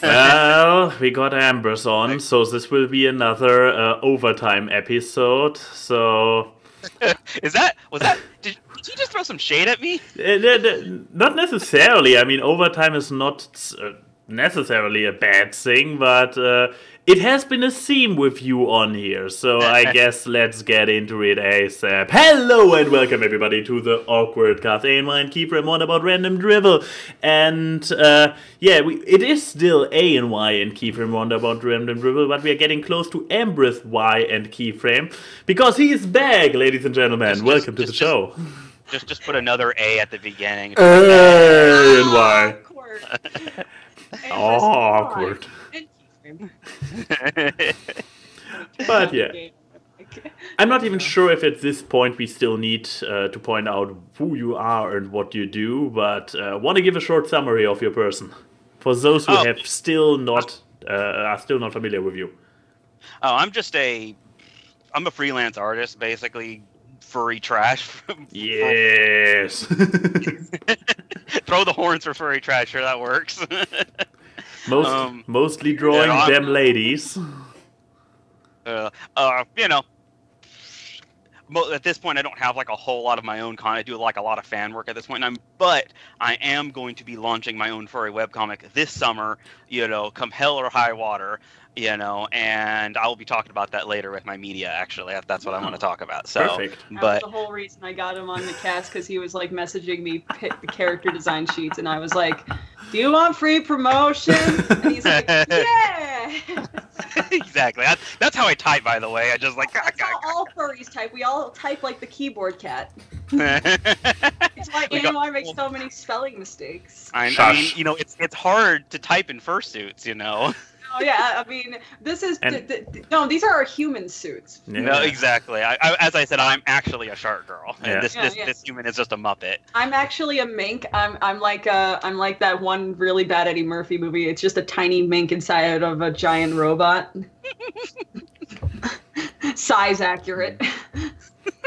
Well, we got Ambris on, so this will be another overtime episode. So, Was that? Did you just throw some shade at me? not necessarily. I mean, overtime is not necessarily a bad thing, but it has been a theme with you on here. So I guess let's get into it ASAP. Hello and welcome everybody to the AWKWARDCast. A&Y and Keyframe on about random dribble. And it is still A&Y and Keyframe on about random dribble, but we are getting close to Ambris Y and Keyframe because he is back, ladies and gentlemen. Welcome to the show. Just put another A at the beginning. A&Y. Awkward. But yeah, I'm not even sure if at this point we still need to point out who you are and what you do, but want to give a short summary of your person for those who are still not familiar with you. Oh, I'm a freelance artist, basically. Furry trash. Yes. Throw the horns for furry trash. Sure, that works. Mostly drawing them ladies. At this point, I don't have like a whole lot of my own content. I do like a lot of fan work at this point in time, but I am going to be launching my own furry webcomic this summer. Come hell or high water. And I will be talking about that later with my media. Actually, that's what I want to talk about. So, perfect. That was the whole reason I got him on the cast, because he was like messaging me the character design sheets, and I was like, "Do you want free promotion?" And he's like, "Yeah." Exactly. That's how I type, by the way. I just like. That's how all furries type. We all type like the keyboard cat. It's why A&Y makes so many spelling mistakes. I mean, it's hard to type in fursuits. Oh yeah, I mean, this is no. These are our human suits. Yeah. No, exactly. As I said, I'm actually a shark girl, and this human is just a muppet. I'm actually a mink. I'm like that one really bad Eddie Murphy movie. It's just a tiny mink inside of a giant robot. Size accurate.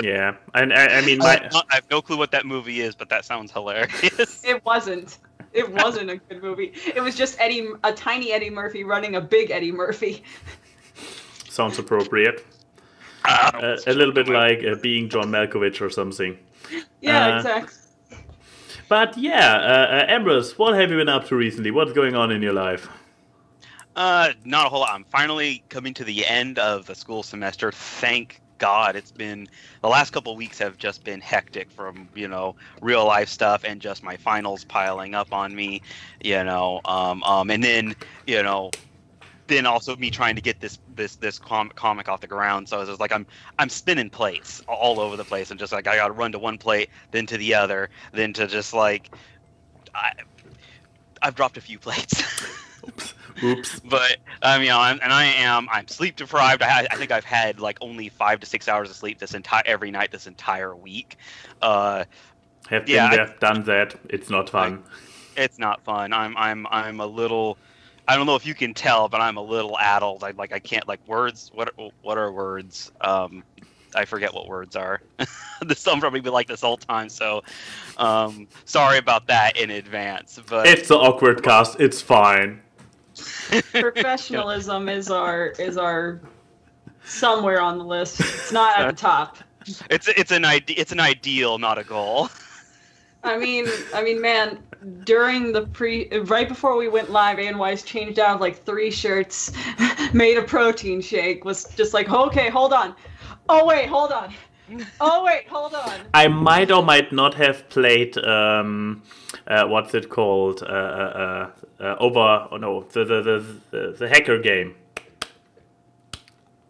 Yeah, and I mean, I have no clue what that movie is, but that sounds hilarious. It wasn't. It wasn't a good movie. It was just a tiny Eddie Murphy running a big Eddie Murphy. Sounds appropriate. A little bit like being John Malkovich or something. Yeah, exactly. But yeah, Ambris, what have you been up to recently? What's going on in your life? Not a whole lot. I'm finally coming to the end of the school semester. Thank God. It's been the last couple of weeks have just been hectic from real life stuff and just my finals piling up on me, and then also me trying to get this comic off the ground. So it's just like I'm spinning plates all over the place and just like I got to run to one plate, then to the other, then to just like I've dropped a few plates. Oops. But I'm sleep deprived. I think I've had like only 5 to 6 hours of sleep every night this entire week. Have been there, done that. It's not fun. It's not fun. I'm a little. I don't know if you can tell, but I'm a little addled. I can't like words. What are words? I forget what words are. Some probably be like this whole time. So sorry about that in advance. But it's the AWKWARDCast. It's fine. Professionalism is our somewhere on the list. It's not at the top. It's an ideal, not a goal. I mean, man, during right before we went live, A&Y's changed out like 3 shirts, made a protein shake, was just like, okay, hold on. Oh wait, hold on. Oh wait, hold on. I might or might not have played what's it called? The hacker game.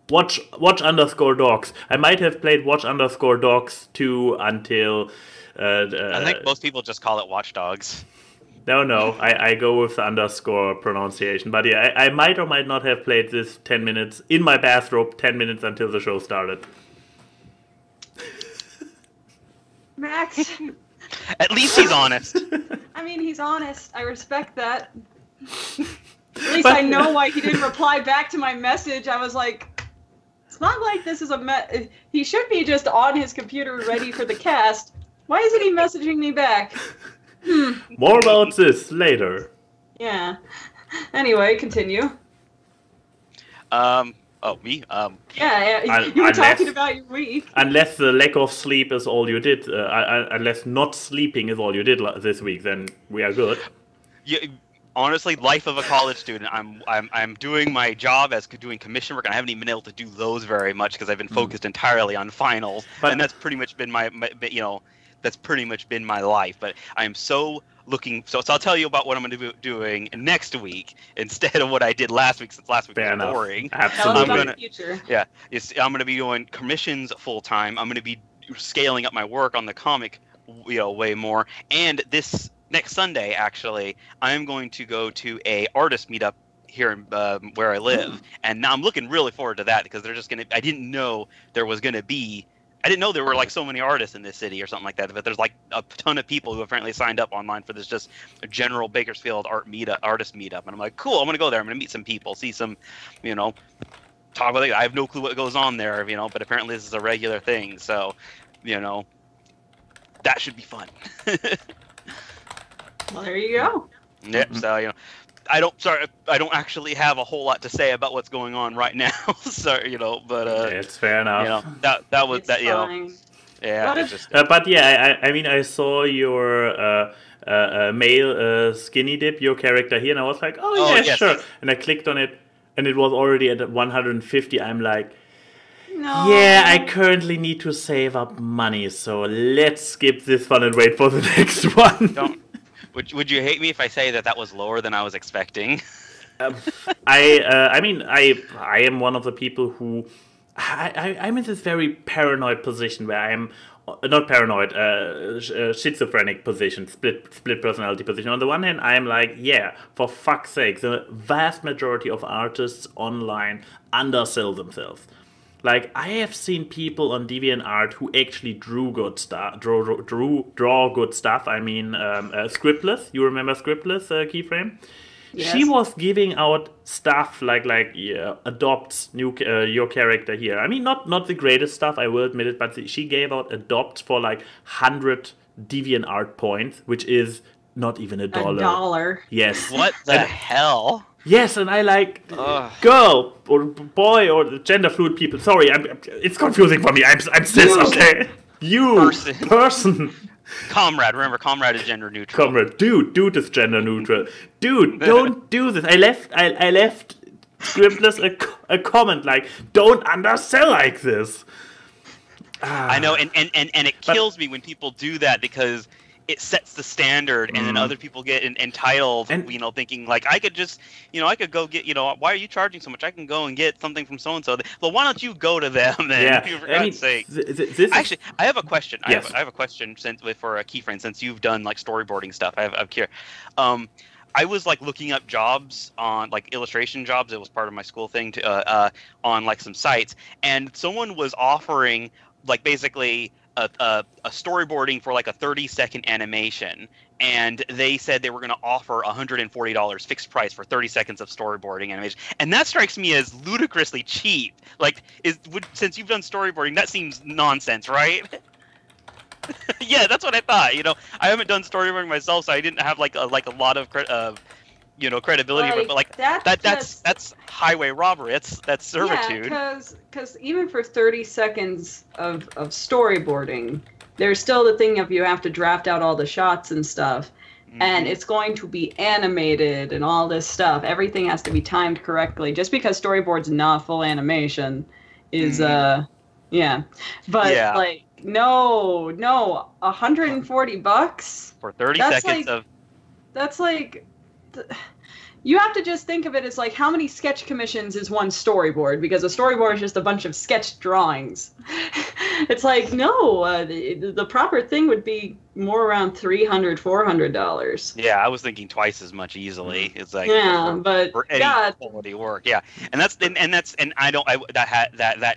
Watch_dogs. I might have played Watch_dogs 2 until. I think most people just call it Watch Dogs. No, I go with the underscore pronunciation. But yeah, I might or might not have played this 10 minutes in my bathrobe, 10 minutes until the show started. Max. At least he's honest. I mean, he's honest. I respect that. At least I know why he didn't reply back to my message. I was like, it's not like this is he should be just on his computer ready for the cast. Why isn't he messaging me back? More about this later. Yeah. Anyway, continue. Oh, me? Yeah, you were talking about your week. Unless the lack of sleep is all you did, unless not sleeping is all you did this week, then we are good. Yeah, honestly, life of a college student. I'm doing my job as doing commission work, and I haven't even been able to do those very much because I've been focused entirely on finals, and that's pretty much been that's pretty much been my life. But I am so looking. So I'll tell you about what I'm going to be doing next week instead of what I did last week, since last week was boring. Absolutely. I'm going to be doing commissions full time. I'm going to be scaling up my work on the comic, way more. And this next Sunday, actually, I'm going to go to a artist meetup here in, where I live, and now I'm looking really forward to that because they're just I didn't know there was going to be. I didn't know there were like so many artists in this city or something like that, but there's like a ton of people who apparently signed up online for this just general Bakersfield artist meetup, and I'm like, cool, I'm gonna go there. I'm gonna meet some people, see some, talk about it. I have no clue what goes on there, but apparently this is a regular thing, so, that should be fun. Well, there you go. Yep. So I don't actually have a whole lot to say about what's going on right now. So but it's fair enough. That was It's that fine. yeah. What It's if- just But yeah, I mean, I saw your male skinny dip, your character here, and I was like, oh yeah, yes. sure. And I clicked on it, and it was already at 150. I'm like, No. yeah, I currently need to save up money, so let's skip this one and wait for the next one. don't. Would you hate me if I say that was lower than I was expecting? I mean, I am one of the people who I'm in this very paranoid position where I'm not paranoid, schizophrenic position, split personality position. On the one hand, I'm like, yeah, for fuck's sake, the vast majority of artists online undersell themselves. Like, I have seen people on DeviantArt who actually draw good stuff. I mean, Scriptless. You remember Scriptless, Keyframe? Yes. She was giving out stuff like adopts your character here. I mean, not the greatest stuff, I will admit it, but she gave out adopt for like 100 DeviantArt points, which is not even $1. $1. Yes. What the hell? Yes, and I like Ugh. girl or boy or gender fluid people. Sorry, it's confusing for me. I'm cis, okay? You person. Comrade, remember, comrade is gender neutral. Comrade, dude is gender neutral. Dude, don't do this. I left Scriptless a comment like, don't undersell like this. I know, and it kills me when people do that because it sets the standard, and then other people get entitled, thinking like, I could just, I could go get, why are you charging so much? I can go and get something from so-and-so. Well, why don't you go to them then? Yeah, For God's sake. Actually, I have a question. Yes. I have a question for Keyframe, since you've done like storyboarding stuff. I'm curious. I was like looking up jobs on like illustration jobs. It was part of my school thing on like some sites, and someone was offering like basically a storyboarding for like a 30-second animation, and they said they were going to offer $140 fixed price for 30 seconds of storyboarding animation, and that strikes me as ludicrously cheap. Like, since you've done storyboarding, that seems nonsense, right? Yeah, that's what I thought. I haven't done storyboarding myself, so I didn't have like a lot of credibility, but like that's highway robbery. That's servitude. Yeah, because even for 30 seconds of storyboarding, there's still the thing of you have to draft out all the shots and stuff, and it's going to be animated and all this stuff. Everything has to be timed correctly. Just because storyboard's not full animation is yeah, but like no, $140 for 30 seconds of. That's like. You have to just think of it as like, how many sketch commissions is one storyboard? Because a storyboard is just a bunch of sketch drawings. It's like, no, the proper thing would be more around $300, $400. Yeah, I was thinking twice as much easily. It's like for any quality work. Yeah, and that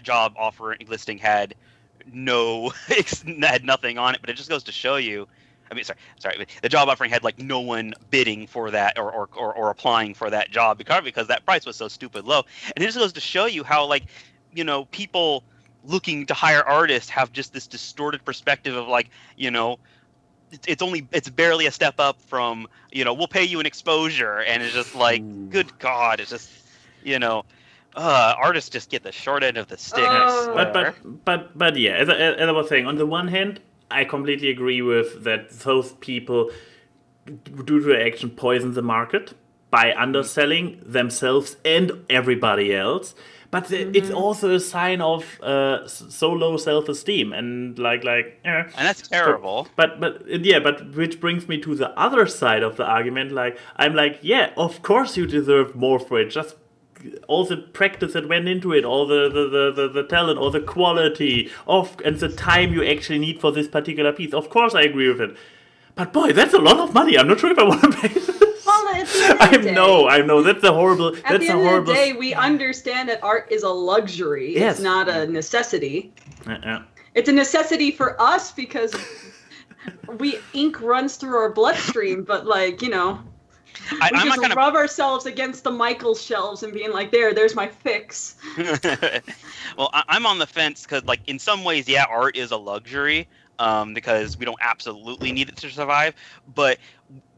job offering listing had had nothing on it, but it just goes to show you. I mean, sorry. The job offering had like no one bidding for that or applying for that job because that price was so stupid low. And it just goes to show you how like, people looking to hire artists have just this distorted perspective of like, it's barely a step up from, we'll pay you an exposure, and it's just like, good God, it's just, artists just get the short end of the stick. But yeah, as I was saying, on the one hand, I completely agree with that. Those people, due to their action, poison the market by underselling themselves and everybody else. But it's also a sign of so low self-esteem and and that's terrible. But which brings me to the other side of the argument. I'm like, yeah, of course you deserve more for it. Just all the practice that went into it, all the talent, all the quality and the time you actually need for this particular piece. Of course, I agree with it. But boy, that's a lot of money. I'm not sure if I want to pay this. Well, at the end of the day, I know. That's a horrible. At the end of the day, we understand that art is a luxury. Yes. It's not a necessity. Yeah. It's a necessity for us because ink runs through our bloodstream. But we just rub ourselves against the Michaels shelves and being like, there's my fix. Well, I'm on the fence because, in some ways, yeah, art is a luxury. Because we don't absolutely need it to survive, but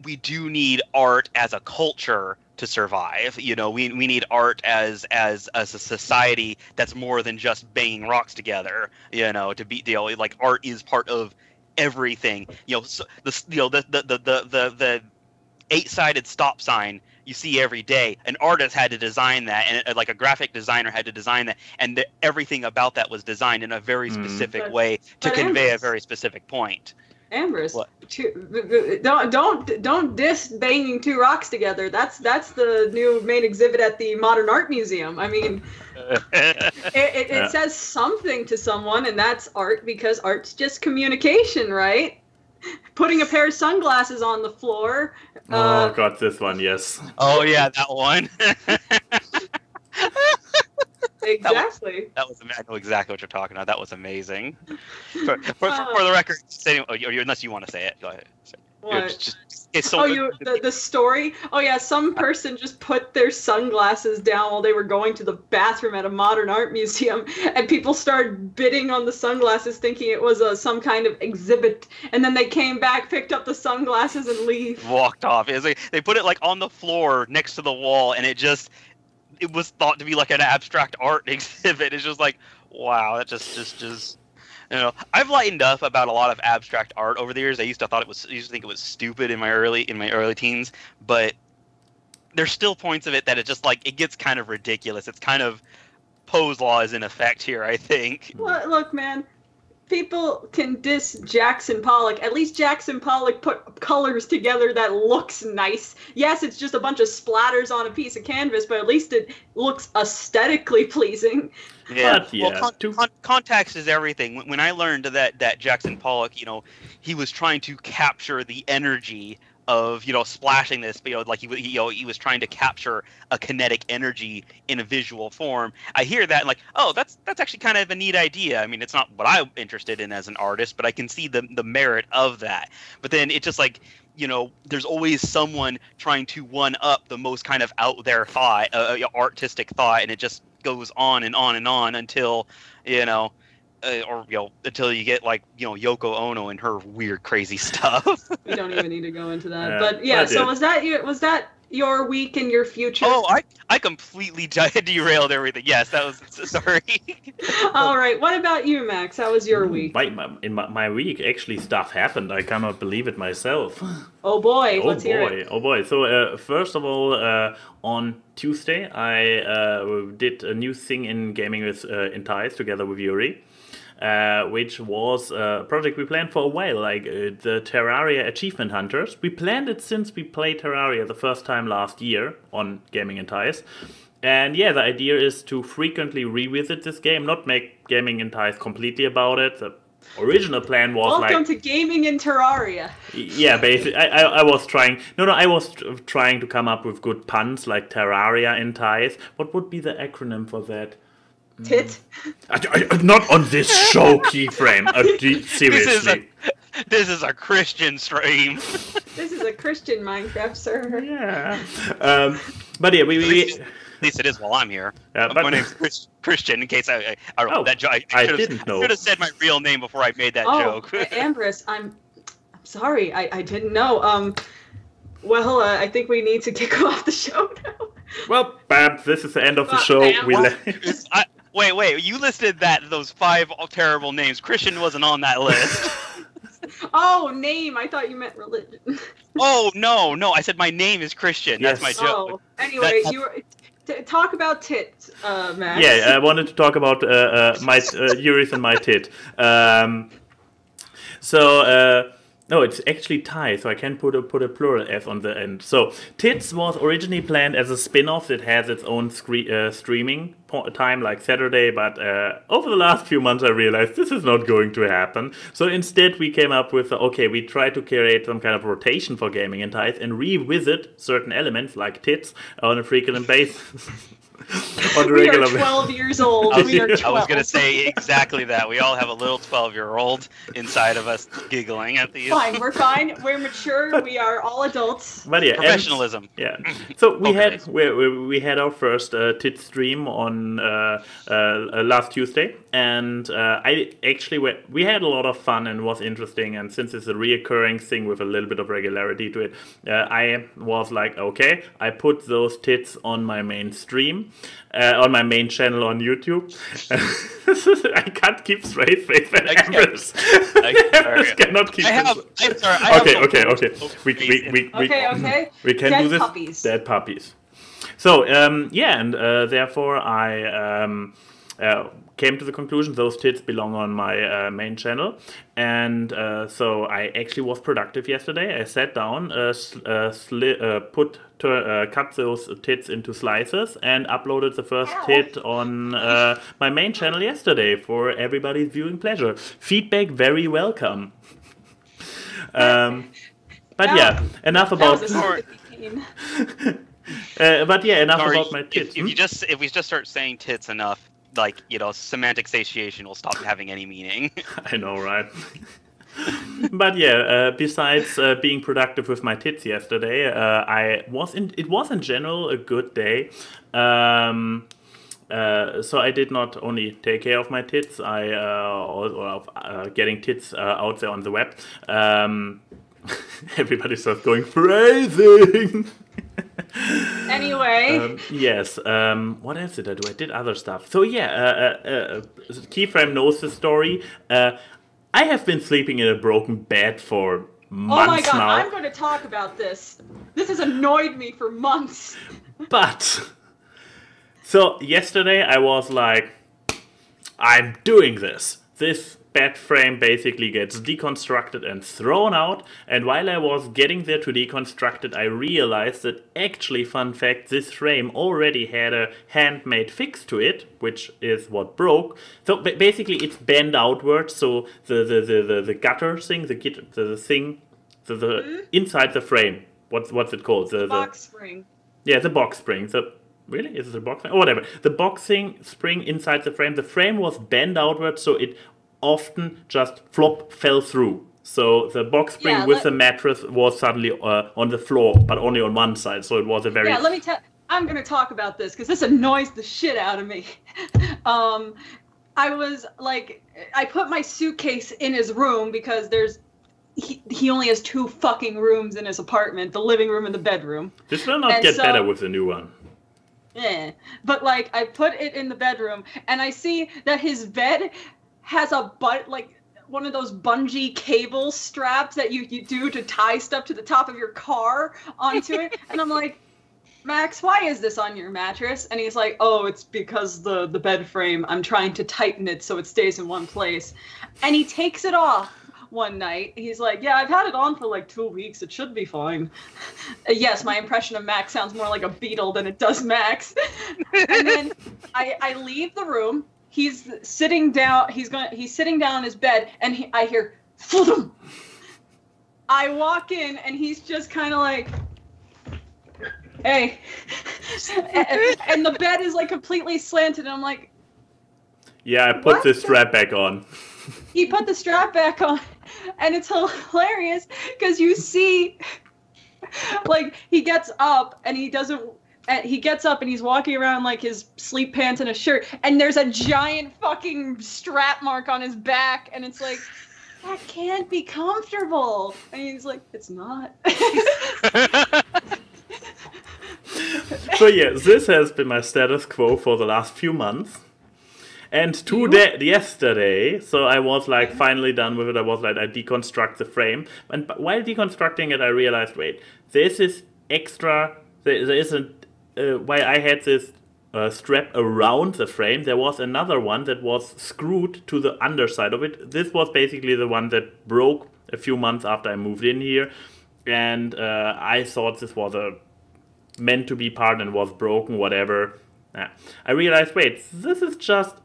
we do need art as a culture to survive. We need art as a society that's more than just banging rocks together. To be art is part of everything. So the 8-sided stop sign you see every day. An artist had to design that, and a graphic designer had to design that, and everything about that was designed in a very specific way to convey a very specific point. Ambris, don't diss banging two rocks together. That's the new main exhibit at the Modern Art Museum. I mean, it says something to someone, and that's art because art's just communication, right? Putting a pair of sunglasses on the floor. Oh God, this one, yes. Oh yeah, that one. Exactly. I know exactly what you're talking about. That was amazing. For the record, unless you want to say it, go ahead. What? The story? Oh yeah, some person just put their sunglasses down while they were going to the bathroom at a modern art museum, and people started bidding on the sunglasses thinking it was some kind of exhibit, and then they came back, picked up the sunglasses, and walked off. They put it on the floor next to the wall, and it was thought to be an abstract art exhibit. It's just wow, that just I've lightened up about a lot of abstract art over the years. I used to think it was stupid in my early teens, but there's still points of it that it just it gets kind of ridiculous. It's kind of Poe's law is in effect here, I think. Well, look, man, people can diss Jackson Pollock. At least Jackson Pollock put colors together that looks nice. Yes, it's just a bunch of splatters on a piece of canvas, but at least it looks aesthetically pleasing. Yeah, well, context is everything. When I learned that Jackson Pollock, he was trying to capture the energy of splashing this, but he was trying to capture a kinetic energy in a visual form. I hear that and oh, that's actually kind of a neat idea. I mean, it's not what I'm interested in as an artist, but I can see the merit of that. But then it's just there's always someone trying to one up the most kind of out there thought, artistic thought, and it just goes on and on and on until until you get Yoko Ono and her weird crazy stuff. We don't even need to go into that. But yeah, so was that your week and your future? Oh, I completely derailed everything. Yes, that was sorry. All right, what about you, Max? How was your week? In my week, actually, stuff happened. I cannot believe it myself. Oh boy, let's hear it. Oh boy. So first of all, on Tuesday, I did a new thing in gaming with Entice together with Yuri. Which was a project we planned for a while, the Terraria Achievement Hunters. We planned it since we played Terraria the first time last year on Gaming and Ties. And yeah, the idea is to frequently revisit this game, not make Gaming and Ties completely about it. The original plan was Welcome to Gaming in Terraria. Yeah, basically, I was trying... I was trying to come up with good puns like Terraria in Ties. What would be the acronym for that? Tit? Not on this show, Keyframe. Seriously. This is a Christian stream. This is a Christian Minecraft server. Yeah. But yeah, at least it is while I'm here. My name's Christian, in case I didn't know. I should have said my real name before I made that joke. Ambris, I'm sorry, I didn't know. Well, I think we need to kick off the show now. Well, Babs, this is the end of the show. Wait, you listed those 5 terrible names. Christian wasn't on that list. Oh, name. I thought you meant religion. Oh, no, I said my name is Christian. Yes. That's my joke. Oh, anyway, you were... Talk about tits, Max. Yeah, I wanted to talk about my Yuri's and my tit. No, it's actually Thai, so I can put a plural S on the end. So, Tits was originally planned as a spin-off that has its own streaming time, like Saturday, but over the last few months I realized this is not going to happen. So instead we came up with, we try to create some kind of rotation for gaming in Thais and revisit certain elements, like tits, on a frequent basis. We are 12 years old. We are 12. I was going to say exactly that. We all have a little 12-year-old inside of us giggling at these. Fine, we're fine. We're mature. We are all adults. But yeah, professionalism. So we had our first tit stream on last Tuesday, and we had a lot of fun and was interesting. And since it's a reoccurring thing with a little bit of regularity to it, I was like, okay, I put those tits on my main stream. On my main channel on YouTube. I can't keep straight face with Ambris. I cannot keep Okay. We can Dead do this. Puppies. Dead puppies. So, and therefore I came to the conclusion those tits belong on my main channel, and so I actually was productive yesterday. I sat down, cut those tits into slices, and uploaded the first tit on my main channel yesterday for everybody's viewing pleasure. Feedback very welcome. Enough about. Enough about my tits. If we just start saying tits enough, semantic satiation will stop having any meaning. I know, right? But besides being productive with my tits yesterday, it was in general a good day. So I did not only take care of my tits, I also getting tits out there on the web. Everybody starts going phrasing. Anyway. Yes. What else did I do? I did other stuff. So Keyframe knows the story. I have been sleeping in a broken bed for months now. Oh my god, I'm going to talk about this. This has annoyed me for months. But, so yesterday I was like, I'm doing this. This bed frame basically gets deconstructed and thrown out, and while I was getting there to deconstruct it, I realized that actually, fun fact, this frame already had a handmade fix to it, which is what broke. So basically it's bent outwards, so the gutter thing, the thing inside the frame, what's it called? The box spring. Yeah, the box spring. Really? Is it a box spring? Or whatever. The boxing spring inside the frame was bent outwards, so it often just fell through. So the box spring with the mattress was suddenly on the floor, but only on one side. So it was a very... Yeah, let me tell... I'm going to talk about this because this annoys the shit out of me. I was like... I put my suitcase in his room because he only has 2 fucking rooms in his apartment, the living room and the bedroom. This will not get better with the new one. Yeah, but I put it in the bedroom and I see that his bed has one of those bungee cable straps that you do to tie stuff to the top of your car onto it. And I'm like, Max, why is this on your mattress? And he's like, oh, it's because the bed frame, I'm trying to tighten it so it stays in one place. And he takes it off one night. He's like, yeah, I've had it on for 2 weeks. It should be fine. Yes, my impression of Max sounds more like a beetle than it does Max. And then I leave the room. He's sitting down. He's sitting down in his bed, and I hear, "Floodum." I walk in, and he's just kind of like, "Hey," and the bed is completely slanted, and I'm like, "Yeah, I put the strap back on." He put the strap back on, and it's hilarious because you see, he gets up, and he gets up and he's walking around his sleep pants and a shirt, and there's a giant fucking strap mark on his back, and it's like, that can't be comfortable. And he's like, it's not. So yeah, this has been my status quo for the last few months. And yesterday, so I was like finally done with it. I was like, I deconstruct the frame. And while deconstructing it, I realized, wait, this is extra. There isn't. While I had this strap around the frame, there was another one that was screwed to the underside of it. This was basically the one that broke a few months after I moved in here. And I thought this was meant to be part and was broken, whatever. I realized, wait, this is just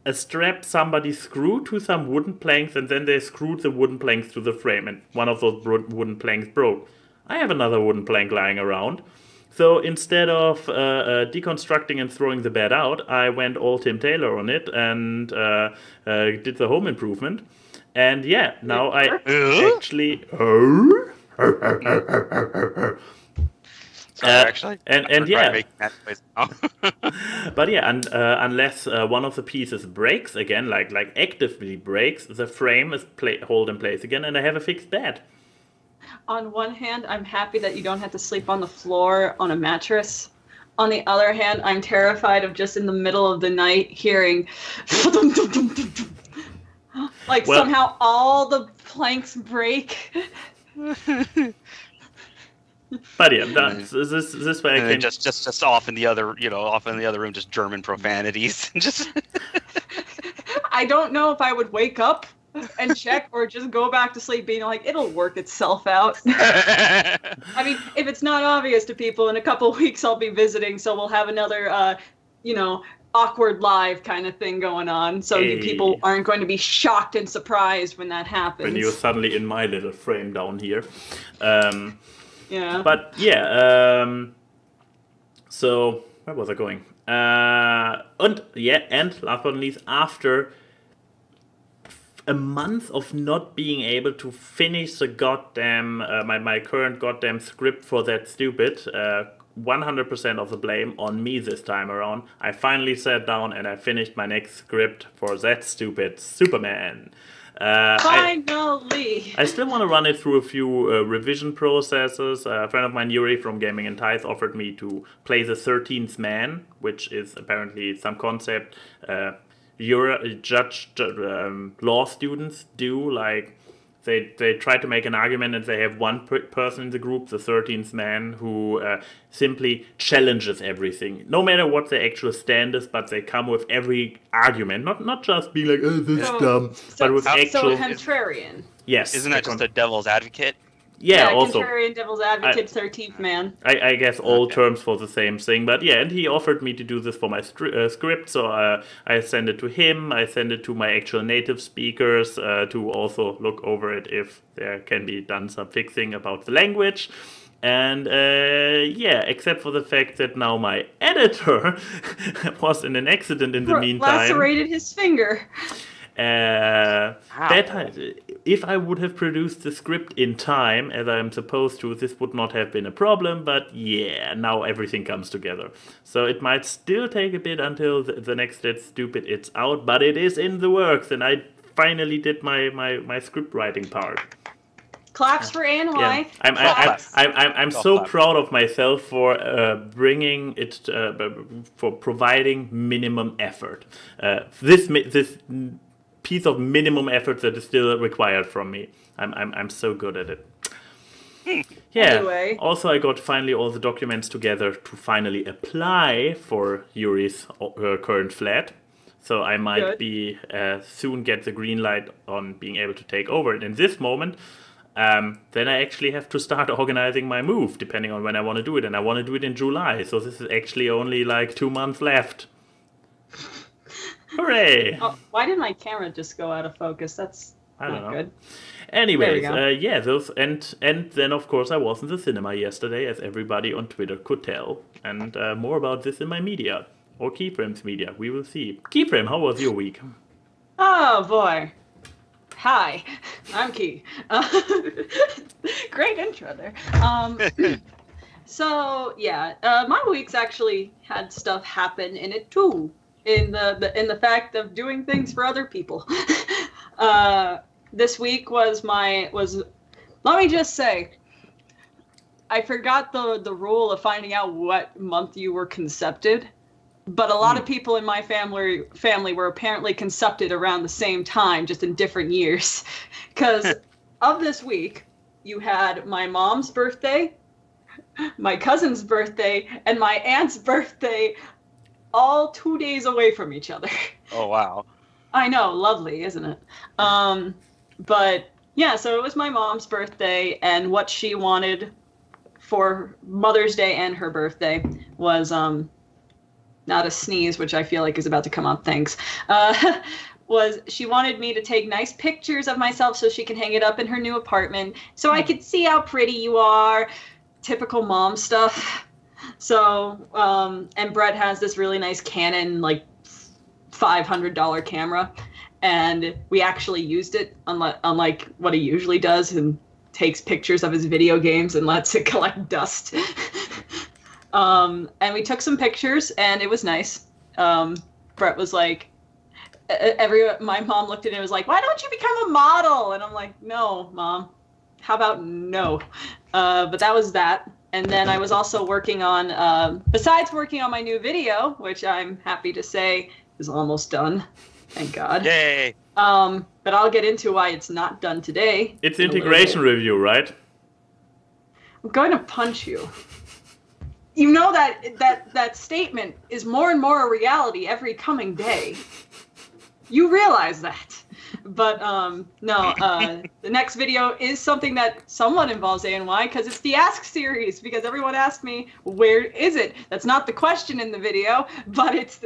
a strap somebody screwed to some wooden planks, and then they screwed the wooden planks to the frame, and one of those wooden planks broke. I have another wooden plank lying around. So instead of deconstructing and throwing the bed out, I went all Tim Taylor on it and did the home improvement. And yeah, now I actually... Sorry, actually. And yeah, but yeah, and unless one of the pieces breaks again, like actively breaks, the frame is hold in place again, and I have a fixed bed. On one hand, I'm happy that you don't have to sleep on the floor on a mattress. On the other hand, I'm terrified of just in the middle of the night hearing like somehow all the planks break. But yeah, this way I can just off in the other, off in the other room, just German profanities. Just I don't know if I would wake up and check or just go back to sleep being like, it'll work itself out. I mean, if it's not obvious to people, in a couple of weeks I'll be visiting, so we'll have another, awkward live kind of thing going on, so people aren't going to be shocked and surprised when that happens. When you're suddenly in my little frame down here. Yeah. But yeah, so where was I going? And last but not least, after a month of not being able to finish the goddamn my current goddamn script for that stupid 100% of the blame on me this time around. I finally sat down and I finished my next script for that stupid Superman. Finally! I still want to run it through a few revision processes. A friend of mine, Yuri from Gaming and Ties, offered me to play the 13th Man, which is apparently some concept law students do. Like, they try to make an argument and they have one person in the group, the 13th Man, who simply challenges everything. No matter what the actual stand is, but they come with every argument. Not just being like, oh, this is dumb, but with actual... So contrarian. Yes. Isn't that just a devil's advocate? Yeah, also. Contrarian, devil's advocate, 13th Man. I guess all terms for the same thing. But yeah, and he offered me to do this for my script, so I send it to him. I send it to my actual native speakers to also look over it if there can be done some fixing about the language. And yeah, except for the fact that now my editor was in an accident in the meantime. Lacerated his finger. If I would have produced the script in time, as I am supposed to, this would not have been a problem, but yeah, now everything comes together. So it might still take a bit until the next That's Stupid it's out, but it is in the works, and I finally did my script writing part. Claps for NY. Yeah. I'm so proud of myself for bringing it, for providing minimum effort. This piece of minimum effort that is still required from me. I'm so good at it. Yeah. Anyway. Also, I got finally all the documents together to finally apply for Yuri's current flat. So I might be soon get the green light on being able to take over it. In this moment, then I actually have to start organizing my move, depending on when I want to do it. And I want to do it in July. So this is actually only like 2 months left. Hooray! Oh, why did my camera just go out of focus? That's not good. Anyways, yeah, those and then of course I was in the cinema yesterday, as everybody on Twitter could tell. And more about this in my media, or Keyframe's media. We will see. Keyframe, how was your week? Oh boy. Hi, I'm Key. Great intro there. So yeah, my week's actually had stuff happen in it too. In the fact of doing things for other people. this week was let me just say, I forgot the rule of finding out what month you were concepted, but a lot of people in my family were apparently concepted around the same time, just in different years. Because of this week, you had my mom's birthday, my cousin's birthday, and my aunt's birthday, all 2 days away from each other. Oh, wow. I know, lovely, isn't it? But yeah, so it was my mom's birthday, and what she wanted for Mother's Day and her birthday was not a sneeze, which I feel like is about to come out, thanks. Was she wanted me to take nice pictures of myself so she can hang it up in her new apartment so I could see how pretty you are. Typical mom stuff. So, and Brett has this really nice Canon, like, $500 camera, and we actually used it, unlike what he usually does and takes pictures of his video games and lets it collect dust. And we took some pictures, and it was nice. Brett was like, my mom looked at it and was like, why don't you become a model? And I'm like, no, Mom. How about no? But that was that. And then I was also working on, besides working on my new video, which I'm happy to say is almost done. Thank God. Yay! But I'll get into why it's not done today. It's integration review, right? I'm going to punch you. You know that statement is more and more a reality every coming day. You realize that. But no, the next video is something that somewhat involves ANY because it's the Ask series. Because everyone asked me, where is it? That's not the question in the video, but it's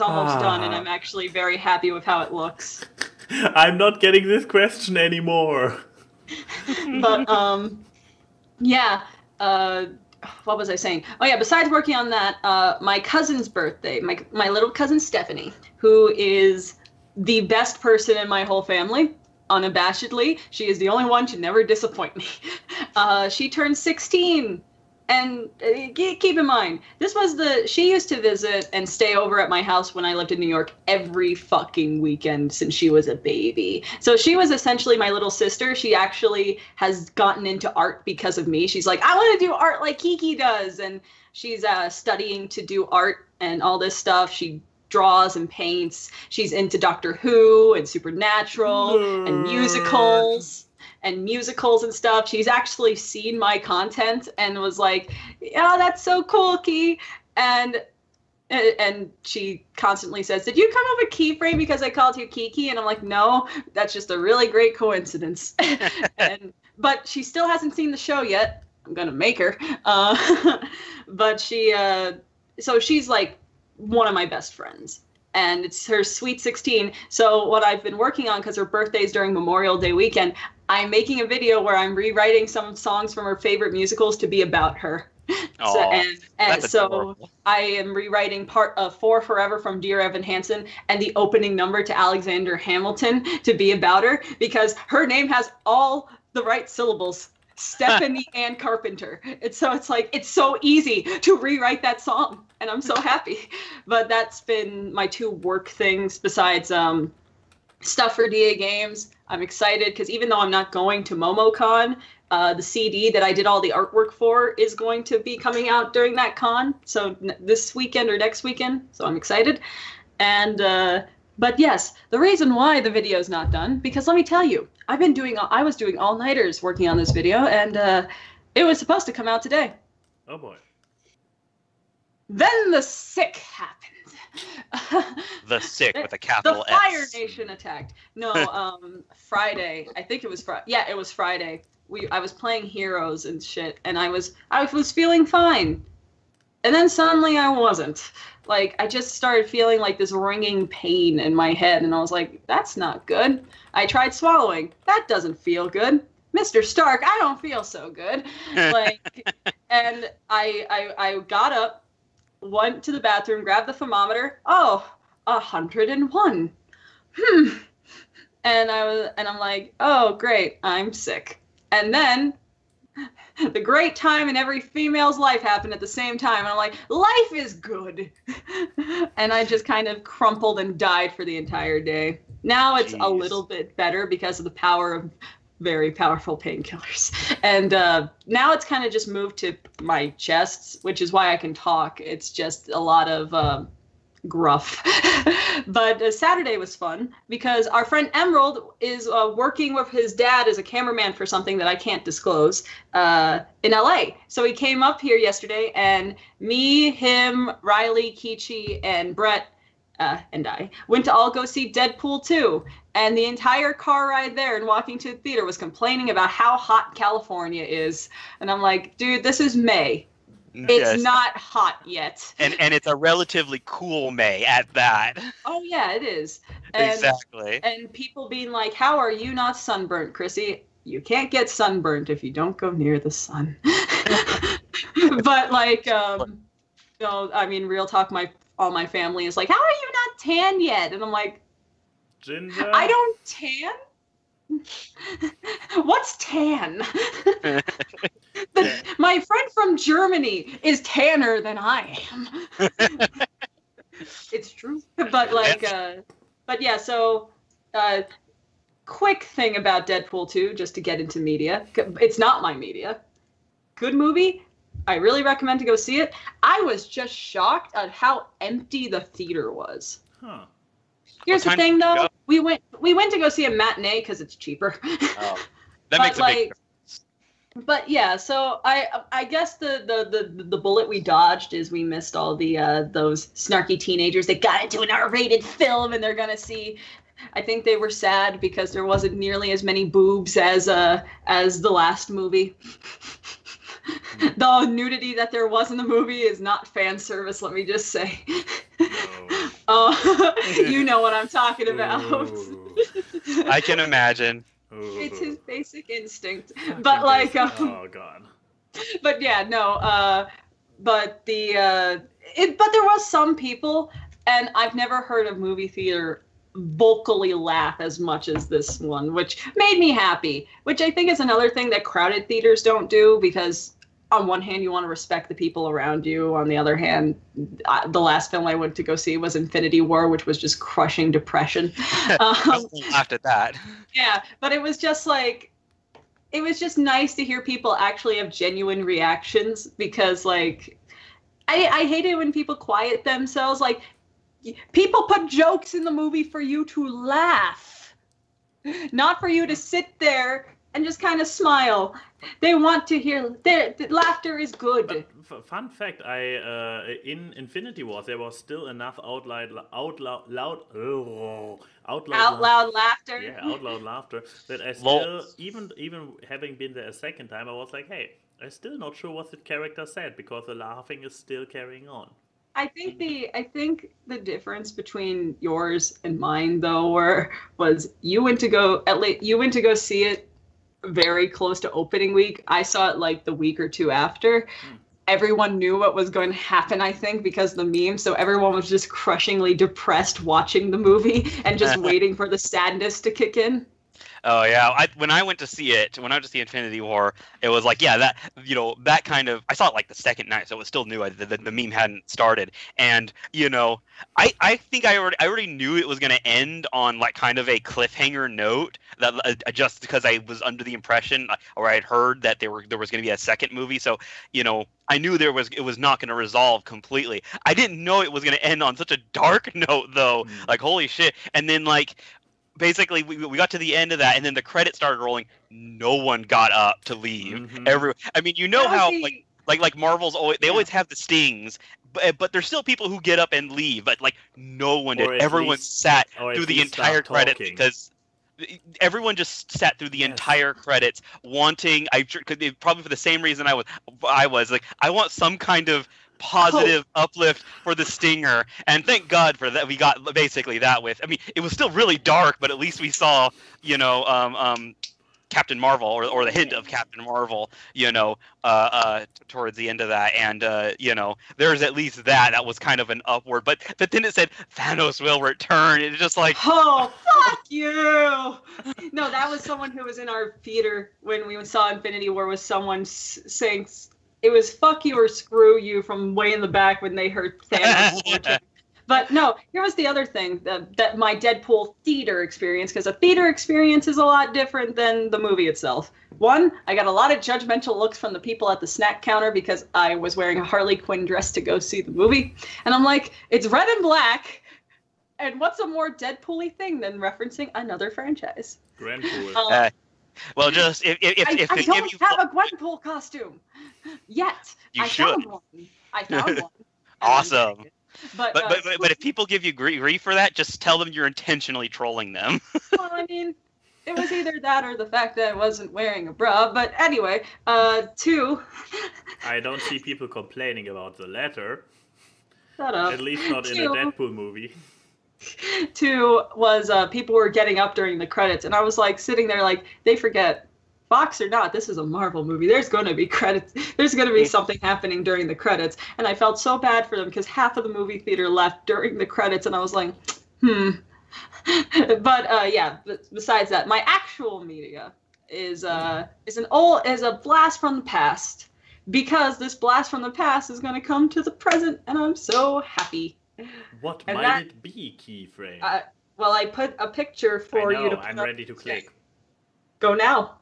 almost done, and I'm actually very happy with how it looks. I'm not getting this question anymore. But yeah. What was I saying? Oh yeah, besides working on that, my cousin's birthday, my little cousin Stephanie, who is the best person in my whole family, unabashedly. She is the only one to never disappoint me. She turned 16. And keep in mind, she used to visit and stay over at my house when I lived in New York every fucking weekend since she was a baby. So she was essentially my little sister. She actually has gotten into art because of me. She's like, I want to do art like Kiki does. And she's studying to do art and all this stuff. She draws and paints. She's into Doctor Who and Supernatural and musicals. And stuff. She's actually seen my content and was like, "Oh, that's so cool, Key." And she constantly says, "Did you come up with Keyframe because I called you Kiki?" And I'm like, "No, that's just a really great coincidence." But she still hasn't seen the show yet. I'm gonna make her. But so she's like one of my best friends. And it's her sweet 16. So what I've been working on, because her birthday's during Memorial Day weekend, I'm making a video where I'm rewriting some songs from her favorite musicals to be about her. So I am rewriting part of For Forever from Dear Evan Hansen and the opening number to Alexander Hamilton to be about her, because her name has all the right syllables. Stephanie Ann Carpenter. It's so easy to rewrite that song, and I'm so happy. But that's been my two work things besides stuff for DA Games. I'm excited because even though I'm not going to MomoCon, the CD that I did all the artwork for is going to be coming out during that con. So this weekend or next weekend. So I'm excited. And but yes, the reason why the video is not done, because let me tell you, I was doing all-nighters working on this video, and it was supposed to come out today. Oh boy. Then the sick happened. The sick with a capital S. The Fire S. Nation attacked. No, Friday. I think it was Friday. Yeah, it was Friday. I was playing Heroes and shit, and I was feeling fine. And then suddenly I wasn't. Like, I just started feeling like this ringing pain in my head, and I was like, that's not good. I tried swallowing. That doesn't feel good. Mr. Stark, I don't feel so good. And I got up, went to the bathroom, grabbed the thermometer. Oh, 101. And I'm like, oh, great, I'm sick. And then the great time in every female's life happened at the same time. And I'm like, life is good. And I just kind of crumpled and died for the entire day. Now it's a Jeez. little bit better because of the power of very powerful painkillers. And now it's kind of just moved to my chests, which is why I can talk. It's just a lot of gruff. But Saturday was fun because our friend Emerald is working with his dad as a cameraman for something that I can't disclose in LA. So he came up here yesterday, and me, him, Riley, Kichi, and Brett and I went to all go see Deadpool 2. And the entire car ride there and walking to the theater was complaining about how hot California is. And I'm like, dude, this is May. It's not hot yet. And it's a relatively cool May at that. Oh, yeah, it is. And, exactly. And people being like, how are you not sunburnt, Chrissy? You can't get sunburnt if you don't go near the sun. But, like, no, I mean, real talk, all my family is like, how are you not tan yet? And I'm like, Ginger? I don't tan? What's tan? My friend from Germany is tanner than I am. It's true. But like, but yeah, so quick thing about Deadpool 2, just to get into media. It's not my media. Good movie. I really recommend to go see it. I was just shocked at how empty the theater was. Huh. Here's the thing, though. We went to go see a matinee because it's cheaper. Oh, that makes a big difference. But yeah, so I guess the bullet we dodged is we missed all the those snarky teenagers that got into an R-rated film and they're gonna see. I think they were sad because there wasn't nearly as many boobs as the last movie. The nudity that there was in the movie is not fan service, let me just say. Oh, you know what I'm talking about. I can imagine. It's his basic instinct. But like, oh god. But yeah, no. But there was some people, and I've never heard a movie theater vocally laugh as much as this one, which made me happy. Which I think is another thing that crowded theaters don't do, because on one hand, you want to respect the people around you. On the other hand, the last film I went to go see was Infinity War, which was just crushing depression. Laughed at that. Yeah, but it was just like, it was just nice to hear people actually have genuine reactions, because like, I hate it when people quiet themselves. Like, people put jokes in the movie for you to laugh, not for you to sit there and just kind of smile. They want to hear the laughter is good. But fun fact, in Infinity War there was still enough out loud laughter. Yeah, out loud laughter that I still, even having been there a second time, I was like, hey, I'm still not sure what the character said, because the laughing is still carrying on. I think the difference between yours and mine though was you went to go see it very close to opening week. I saw it like the week or two after. Everyone knew what was going to happen, I think, because of the meme. So everyone was just crushingly depressed watching the movie and just waiting for the sadness to kick in. Oh yeah, when I went to see Infinity War, it was like, yeah, that kind of, I saw it like the second night, so it was still new. The meme hadn't started, and I think I already knew it was going to end on like kind of a cliffhanger note, that just because I was under the impression, or I had heard that there was going to be a second movie, so I knew it was not going to resolve completely. I didn't know it was going to end on such a dark note though, like holy shit, and then like. Basically, we got to the end of that, and then the credits started rolling. No one got up to leave. Mm-hmm. I mean, how like Marvel's always have the stings, but there's still people who get up and leave. But like no one did. Everyone sat through the entire credits because everyone just sat through the entire credits, wanting. Probably for the same reason I was like, I want some kind of positive uplift for the stinger, and thank God for that. We got basically that with. I mean, it was still really dark, but at least we saw, Captain Marvel or the hint of Captain Marvel, towards the end of that, and there's at least that was kind of an upward. But then it said Thanos will return. It's just like, oh fuck you. No, that was someone who was in our theater when we saw Infinity War. Was someone saying. It was fuck you or screw you from way in the back when they heard Thanos. But no, here was the other thing, that my Deadpool theater experience, because a theater experience is a lot different than the movie itself. One, I got a lot of judgmental looks from the people at the snack counter because I was wearing a Harley Quinn dress to go see the movie. And I'm like, it's red and black. And what's a more Deadpool-y thing than referencing another franchise? Gwenpool. Well, just if I don't have a Gwenpool costume yet. You should. I found one. Awesome. But if people give you grief for that, just tell them you're intentionally trolling them. Well, I mean, it was either that or the fact that I wasn't wearing a bra. But anyway, 2. I don't see people complaining about the latter. Shut up. At least not in a Deadpool movie. 2 was people were getting up during the credits, and I was like sitting there like, they forget, Fox or not, this is a Marvel movie. There's going to be credits. There's going to be something happening during the credits. And I felt so bad for them because half of the movie theater left during the credits, and I was like, But yeah, besides that, my actual media is a blast from the past, because this blast from the past is going to come to the present, and I'm so happy. What might it be, Keyframe? Well, I put a picture for you to put I'm ready to click. Go now.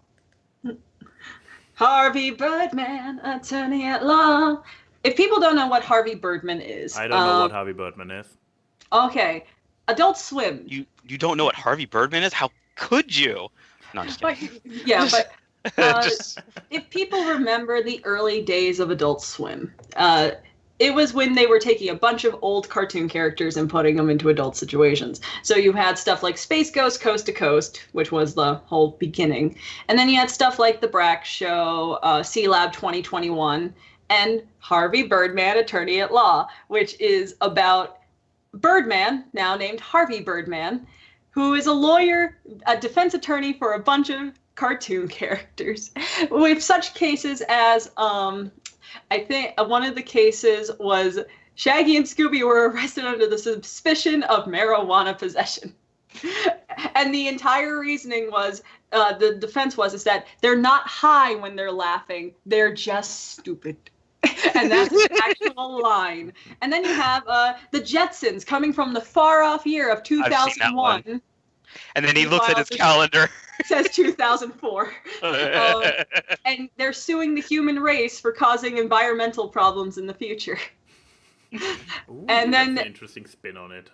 Harvey Birdman, attorney at law. If people don't know what Harvey Birdman is, I don't know what Harvey Birdman is. Okay, Adult Swim. You don't know what Harvey Birdman is? How could you? No, I'm just kidding. If people remember the early days of Adult Swim, it was when they were taking a bunch of old cartoon characters and putting them into adult situations. So you had stuff like Space Ghost Coast to Coast, which was the whole beginning. And then you had stuff like The Brack Show, C-Lab 2021, and Harvey Birdman, Attorney at Law, which is about Birdman, now named Harvey Birdman, who is a lawyer, a defense attorney for a bunch of cartoon characters, with such cases as... I think one of the cases was Shaggy and Scooby were arrested under the suspicion of marijuana possession. And the entire reasoning was, the defense was that they're not high when they're laughing, they're just stupid. And that's the actual line. And then you have the Jetsons coming from the far off year of 2001. And then he looks at his calendar. It says 2004. And they're suing the human race for causing environmental problems in the future. Ooh, and then that's an interesting spin on it.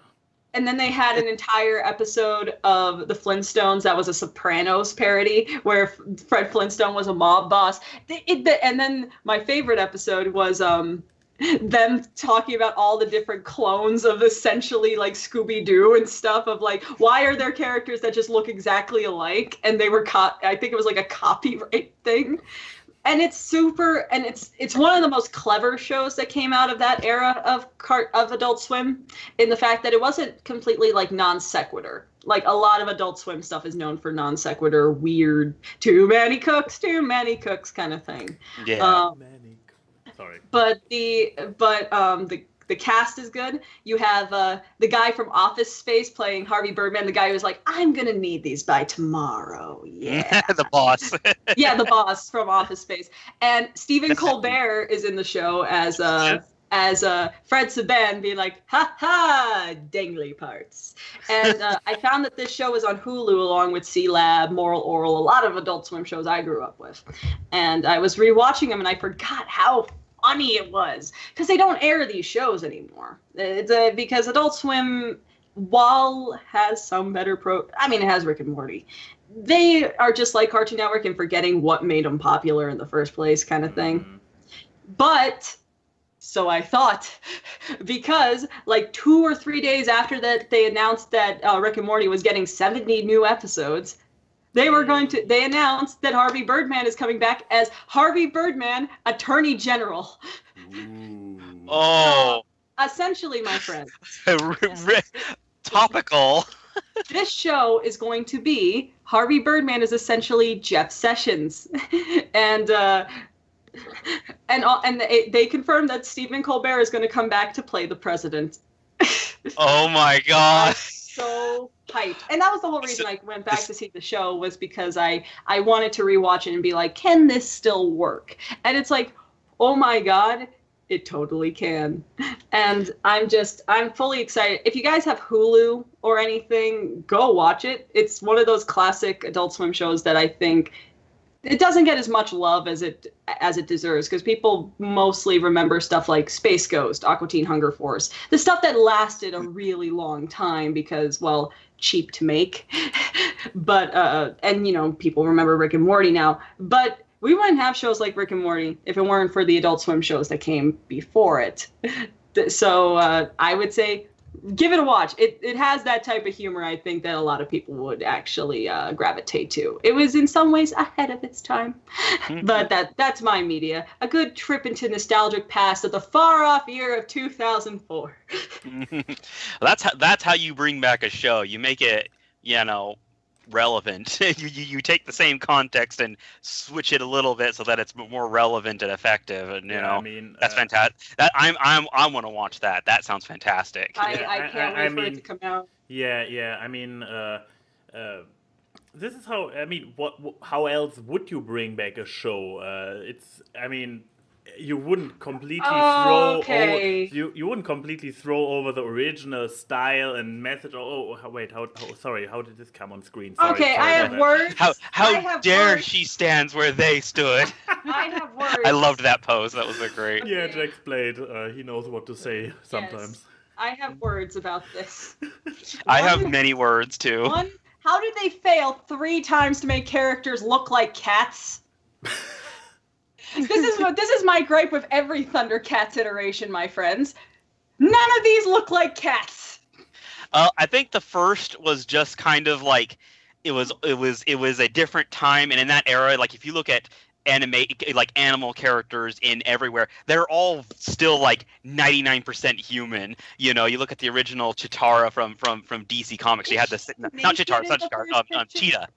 And then they had an entire episode of The Flintstones that was a Sopranos parody where Fred Flintstone was a mob boss. And then my favorite episode was them talking about all the different clones of essentially like Scooby-Doo and stuff, of like, why are there characters that just look exactly alike? And they were I think it was like a copyright thing. And it's super, and it's one of the most clever shows that came out of that era of Adult Swim, in the fact that it wasn't completely like non sequitur. Like a lot of Adult Swim stuff is known for non sequitur, weird, too many cooks kind of thing. Yeah. Sorry. But the cast is good. You have the guy from Office Space playing Harvey Birdman, the guy who's like, I'm gonna need these by tomorrow. Yeah. The boss. Yeah, the boss from Office Space. And Stephen Colbert is in the show as Fred Saban being like, ha ha, dangly parts. And I found that this show is on Hulu along with C-Lab, Moral Oral, a lot of Adult Swim shows I grew up with. And I was rewatching them and I forgot how funny it was, because they don't air these shows anymore. It's because Adult Swim, while has some better it has Rick and Morty. They are just like Cartoon Network and forgetting what made them popular in the first place, kind of thing. Mm-hmm. But so I thought, because like 2 or 3 days after that they announced that Rick and Morty was getting 70 new episodes, they announced that Harvey Birdman is coming back as Harvey Birdman, Attorney General. Ooh. Oh. Essentially, my friend. Topical. This show is going to be Harvey Birdman is essentially Jeff Sessions. And they confirmed that Stephen Colbert is going to come back to play the president. Oh my god. So hyped. And that was the whole reason I went back to see the show, was because I wanted to rewatch it and be like, can this still work? And it's like, oh my god, It totally can. And I'm fully excited. If you guys have Hulu or anything, go watch it. It's one of those classic Adult Swim shows that I think it doesn't get as much love as it deserves, because people mostly remember stuff like Space Ghost, Aqua Teen Hunger Force, the stuff that lasted a really long time because, well, cheap to make. But and you know, people remember Rick and Morty now, but we wouldn't have shows like Rick and Morty if it weren't for the Adult Swim shows that came before it. So I would say give it a watch. It has that type of humor, I think, that a lot of people would actually gravitate to. It was in some ways ahead of its time. But that's my media. A good trip into nostalgic past of the far-off year of 2004. That's how you bring back a show. You make it, you know, relevant. you take the same context and switch it a little bit so that it's more relevant and effective, and you know, I mean, that's fantastic. That I want to watch that. That sounds fantastic. I can't wait for it to come out. Yeah. I mean, this is how. I mean, how else would you bring back a show? I mean, you wouldn't completely you wouldn't completely throw over the original style and method. Wait, sorry, how did this come on screen? Sorry, I have words. How dare she stands where they stood? I have words. I loved that pose. That was a great. Okay. Yeah, Jack played. He knows what to say sometimes. Yes, I have words about this. I have many words too. One, how did they fail 3 times to make characters look like cats? This is my gripe with every Thundercats iteration, my friends. None of these look like cats. I think the first was just kind of like it was a different time, and in that era, like if you look at animal characters in everywhere, they're all still like 99% human. You know, you look at the original Chitara from DC Comics. She had this not Chitara, Cheetah.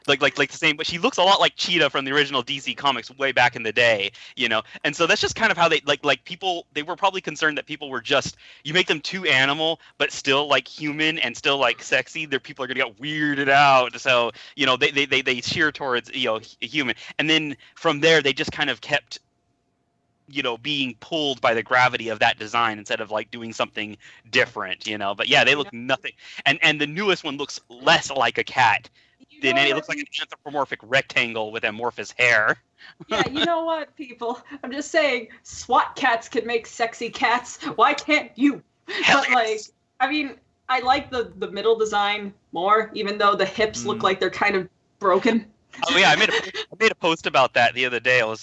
Like the same, but she looks a lot like Cheetah from the original DC Comics way back in the day, you know. And so that's just kind of how they like people. They were probably concerned that people were just, you make them too animal, but still like human and still like sexy. Their people are gonna get weirded out. So you know they sheer towards, you know, human, and then from there they just kind of kept, you know, being pulled by the gravity of that design instead of like doing something different, you know. But yeah, they look nothing, and the newest one looks less like a cat. It looks like an anthropomorphic rectangle with amorphous hair. Yeah, you know what, people? I'm just saying, SWAT cats can make sexy cats. Why can't you? But like, I mean, I like the middle design more, even though the hips look like they're kind of broken. Oh yeah, I made a post about that the other day. I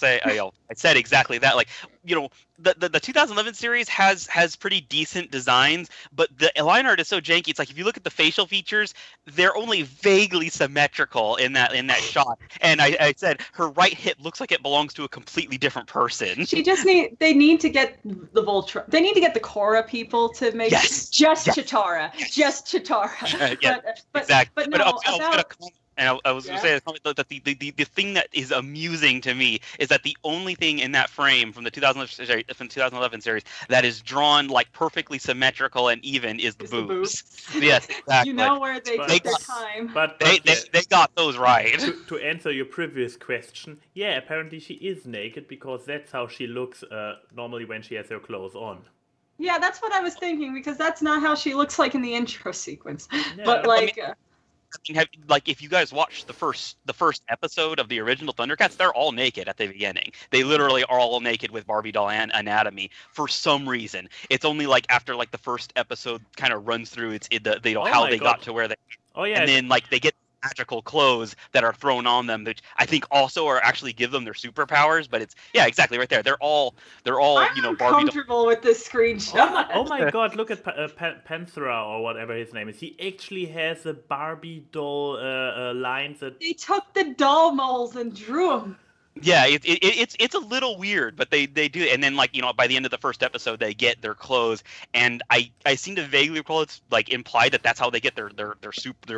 said exactly that. Like, you know, the 2011 series has pretty decent designs, but the line art is so janky. It's like if you look at the facial features, they're only vaguely symmetrical in that shot. And I said her right hip looks like it belongs to a completely different person. They need to get the Voltron. They need to get the Korra people to make Chitara. Just Chitara. Exactly. But no, and I was going to say that the thing that is amusing to me is that the only thing in that frame from the 2011 series that is drawn like perfectly symmetrical and even is the boobs. Yes, exactly. You know where they took their time. But they got those right. To answer your previous question, yeah, apparently she is naked because that's how she looks normally when she has her clothes on. Yeah, that's what I was thinking, because that's not how she looks like in the intro sequence. Yeah. But like. Like if you guys watch the first episode of the original Thundercats, they're all naked at the beginning. They literally are all naked with Barbie doll anatomy for some reason. It's only like after like the first episode kind of runs through how they got to where they. Oh yeah. And then like they get magical clothes that are thrown on them, which I think also are actually give them their superpowers. But it's right there. They're all I'm you know, Barbie. Comfortable with this screenshot. Oh my God! Look at Panthera or whatever his name is. He actually has a Barbie doll lines that they took the doll molds and drew them. Yeah, it's a little weird, but they do, and then like, you know, by the end of the first episode they get their clothes, and I seem to vaguely recall it's like implied that that's how they get their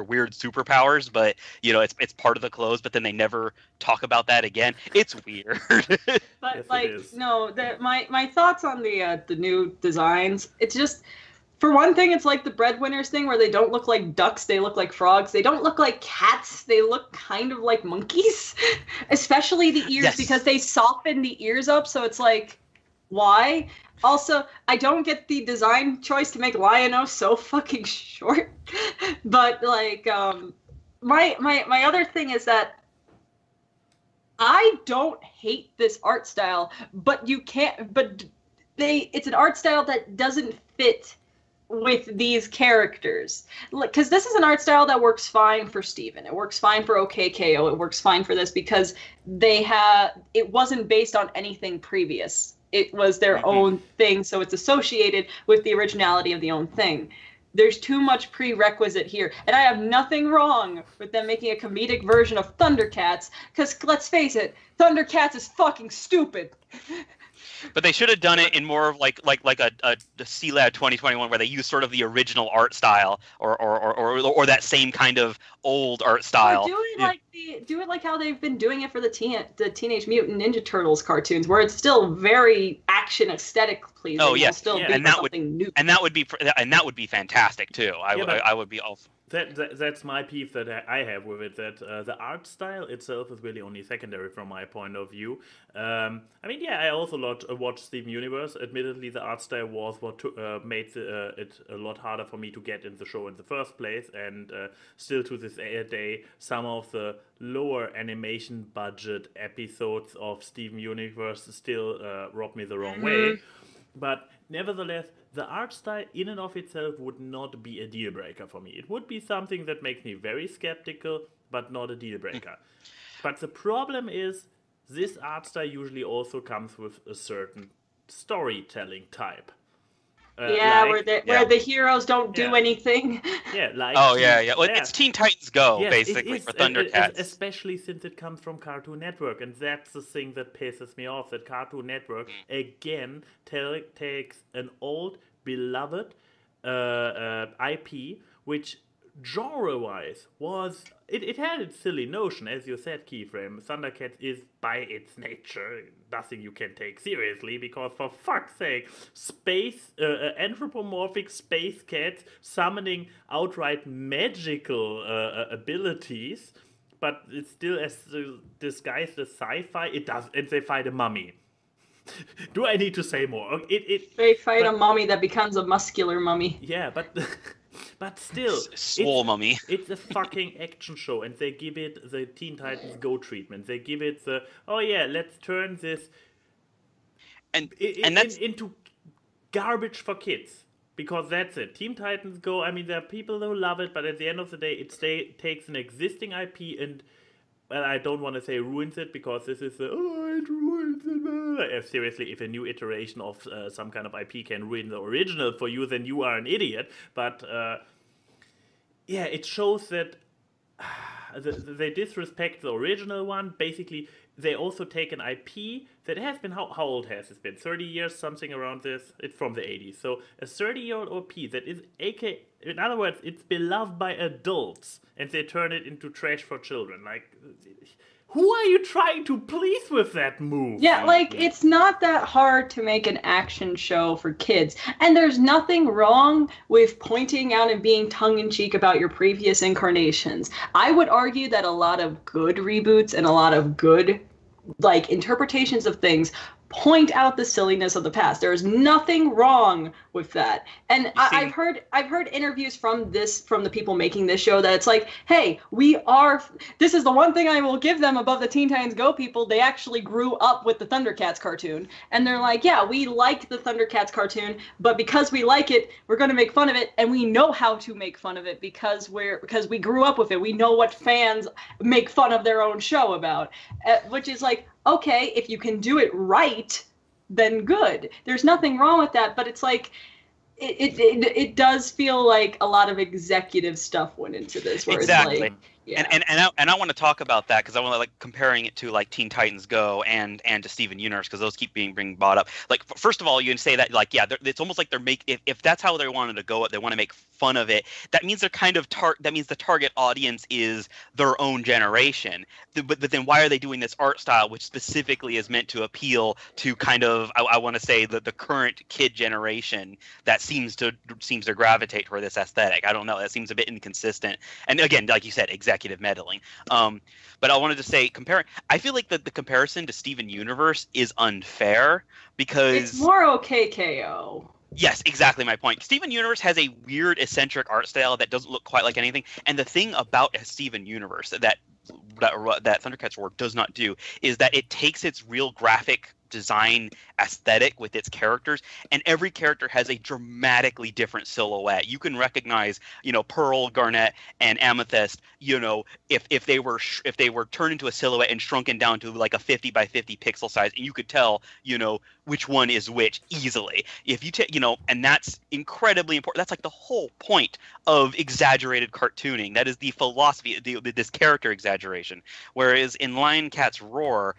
weird superpowers, but you know, it's part of the clothes, but then they never talk about that again. It's weird. But yes, like no, my thoughts on the new designs, it's just. For one thing, it's like the breadwinners thing where they don't look like ducks, they look like frogs. They don't look like cats, they look kind of like monkeys. Especially the ears, because they soften the ears up, so it's like why. Also, I don't get the design choice to make Lion-O so fucking short. But like, my other thing is that I don't hate this art style, but you can't. But it's an art style that doesn't fit with these characters, because this is an art style that works fine for Steven. It works fine for OKKO. It works fine for this because it wasn't based on anything previous. It was their own thing, so it's associated with the originality of the own thing. There's too much prerequisite here, and I have nothing wrong with them making a comedic version of Thundercats, because let's face it, Thundercats is fucking stupid. But they should have done it in more of like a C-Lab 2021 where they use sort of the original art style or that same kind of old art style. Or do it like how they've been doing it for the Teenage Mutant Ninja Turtles cartoons, where it's still very action aesthetic pleasing. Oh yes, still and that would be fantastic too. I would be all. That's my beef that I have with it. That the art style itself is really only secondary from my point of view. I also watched Steven Universe. Admittedly, the art style was what made it a lot harder for me to get in the show in the first place. And still to this day, some of the lower animation budget episodes of Steven Universe still rub me the wrong way. But nevertheless, the art style in and of itself would not be a deal breaker for me. It would be something that makes me very skeptical, but not a deal breaker. But the problem is, this art style usually also comes with a certain storytelling type. Where the heroes don't do anything. Yeah, like Well, it's Teen Titans Go, basically, for Thundercats. Especially since it comes from Cartoon Network, and that's the thing that pisses me off. That Cartoon Network again takes an old beloved IP, which genre-wise was it had its silly notion, as you said, Keyframe. Thundercats is by its nature nothing you can take seriously, because for fuck's sake, anthropomorphic space cats summoning outright magical abilities, but it's still as disguised as sci-fi. It does, and they fight a mummy. Do I need to say more? They fight a mummy that becomes a muscular mummy. Yeah, but still, Swole mummy. It's a fucking action show, and they give it the Teen Titans Go treatment. They give it the, let's turn this into garbage for kids. Because that's it. Teen Titans Go, I mean, there are people who love it, but at the end of the day, it takes an existing IP and, well, I don't want to say ruins it, because this is it ruins it. Seriously, if a new iteration of some kind of IP can ruin the original for you, then you are an idiot. But, it shows that they disrespect the original one. Basically, they also take an IP that has been, how old has it been? 30 years, something around this? It's from the 80s. So a 30-year-old IP that is, in other words, it's beloved by adults, and they turn it into trash for children. Like, who are you trying to please with that move? Yeah, like, it's not that hard to make an action show for kids. And there's nothing wrong with pointing out and being tongue-in-cheek about your previous incarnations. I would argue that a lot of good reboots and a lot of good, like, interpretations of things point out the silliness of the past. There is nothing wrong with that. And I've heard interviews from the people making this show that it's like, hey, this is the one thing I will give them above the Teen Titans Go people. They actually grew up with the Thundercats cartoon. And they're like, yeah, we like the Thundercats cartoon, but because we like it, we're going to make fun of it, and we know how to make fun of it because we grew up with it. We know what fans make fun of their own show about, which is like, okay, if you can do it right, then good. There's nothing wrong with that, but it's like, it does feel like a lot of executive stuff went into this. Where exactly. It's like, yeah. And I want to talk about that, because I want to, like, comparing it to, like, Teen Titans Go and to Steven Universe, because those keep being brought up. Like, first of all, you can say that, like, yeah, it's almost like if that's how they wanted to go, they want to make fun of it. That means they're kind of that means the target audience is their own generation. But then why are they doing this art style, which specifically is meant to appeal to kind of, I want to say, the current kid generation that seems to gravitate toward this aesthetic? I don't know. That seems a bit inconsistent. And again, like you said, executive executive meddling. But I wanted to say, I feel like the comparison to Steven Universe is unfair because it's more OKKO. Yes, exactly my point. Steven Universe has a weird, eccentric art style that doesn't look quite like anything. And the thing about a Steven Universe that Thundercats War does not do is that it takes its real graphic design aesthetic with its characters, and every character has a dramatically different silhouette. You can recognize, Pearl, Garnet, and Amethyst, if they were turned into a silhouette and shrunken down to like a 50 by 50 pixel size, and you could tell, which one is which easily. If you take, and that's incredibly important. That's like the whole point of exaggerated cartooning. That is the philosophy, this character exaggeration. Whereas in Lion Cat's Roar,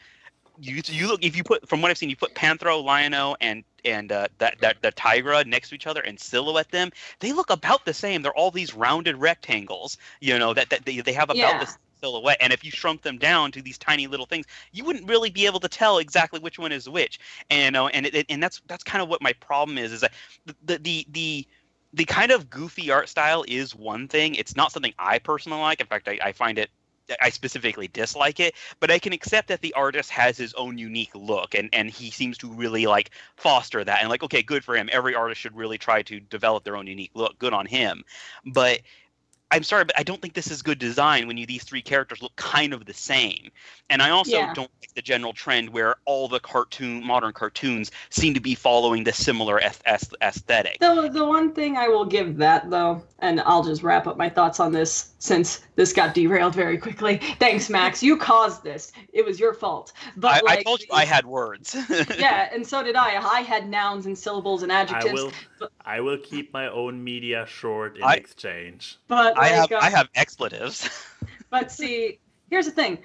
you look, if you put, from what I've seen, you put Panthro, Lion-O, and the Tigra next to each other and silhouette them, they look about the same. They're all these rounded rectangles, that they have about the silhouette. And if you shrunk them down to these tiny little things, you wouldn't really be able to tell exactly which one is which. And that's kind of what my problem is that the kind of goofy art style is one thing. It's not something I personally like. In fact, I find it, I specifically dislike it, but I can accept that the artist has his own unique look, and he seems to really like foster that. And like, okay, good for him. Every artist should really try to develop their own unique look. Good on him. But I'm sorry, but I don't think this is good design when these three characters look kind of the same. And I also don't like the general trend where all the modern cartoons seem to be following the similar aesthetic. The one thing I will give that, though, and I'll just wrap up my thoughts on this since this got derailed very quickly. Thanks, Max. You caused this. It was your fault. But I told you I had words. Yeah, and so did I. I had nouns and syllables and adjectives. I will keep my own media short in exchange. But I have expletives. But see, here's the thing.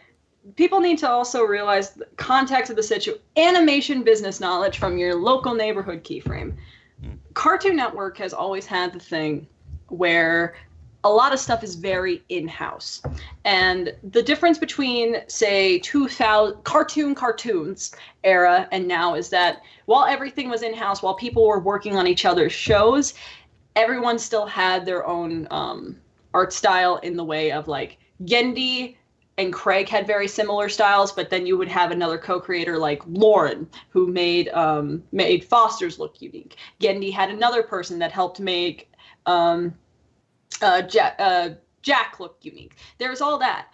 People need to also realize the context of the situation. Animation business knowledge from your local neighborhood Keyframe. Cartoon Network has always had the thing where a lot of stuff is very in-house. And the difference between, say, 2000 cartoons era and now is that while everything was in-house, while people were working on each other's shows, everyone still had their own art style in the way of, like, Gendy and Craig had very similar styles, but then you would have another co-creator like Lauren, who made Foster's look unique. Gendy had another person that helped make Jack look unique. There's all that.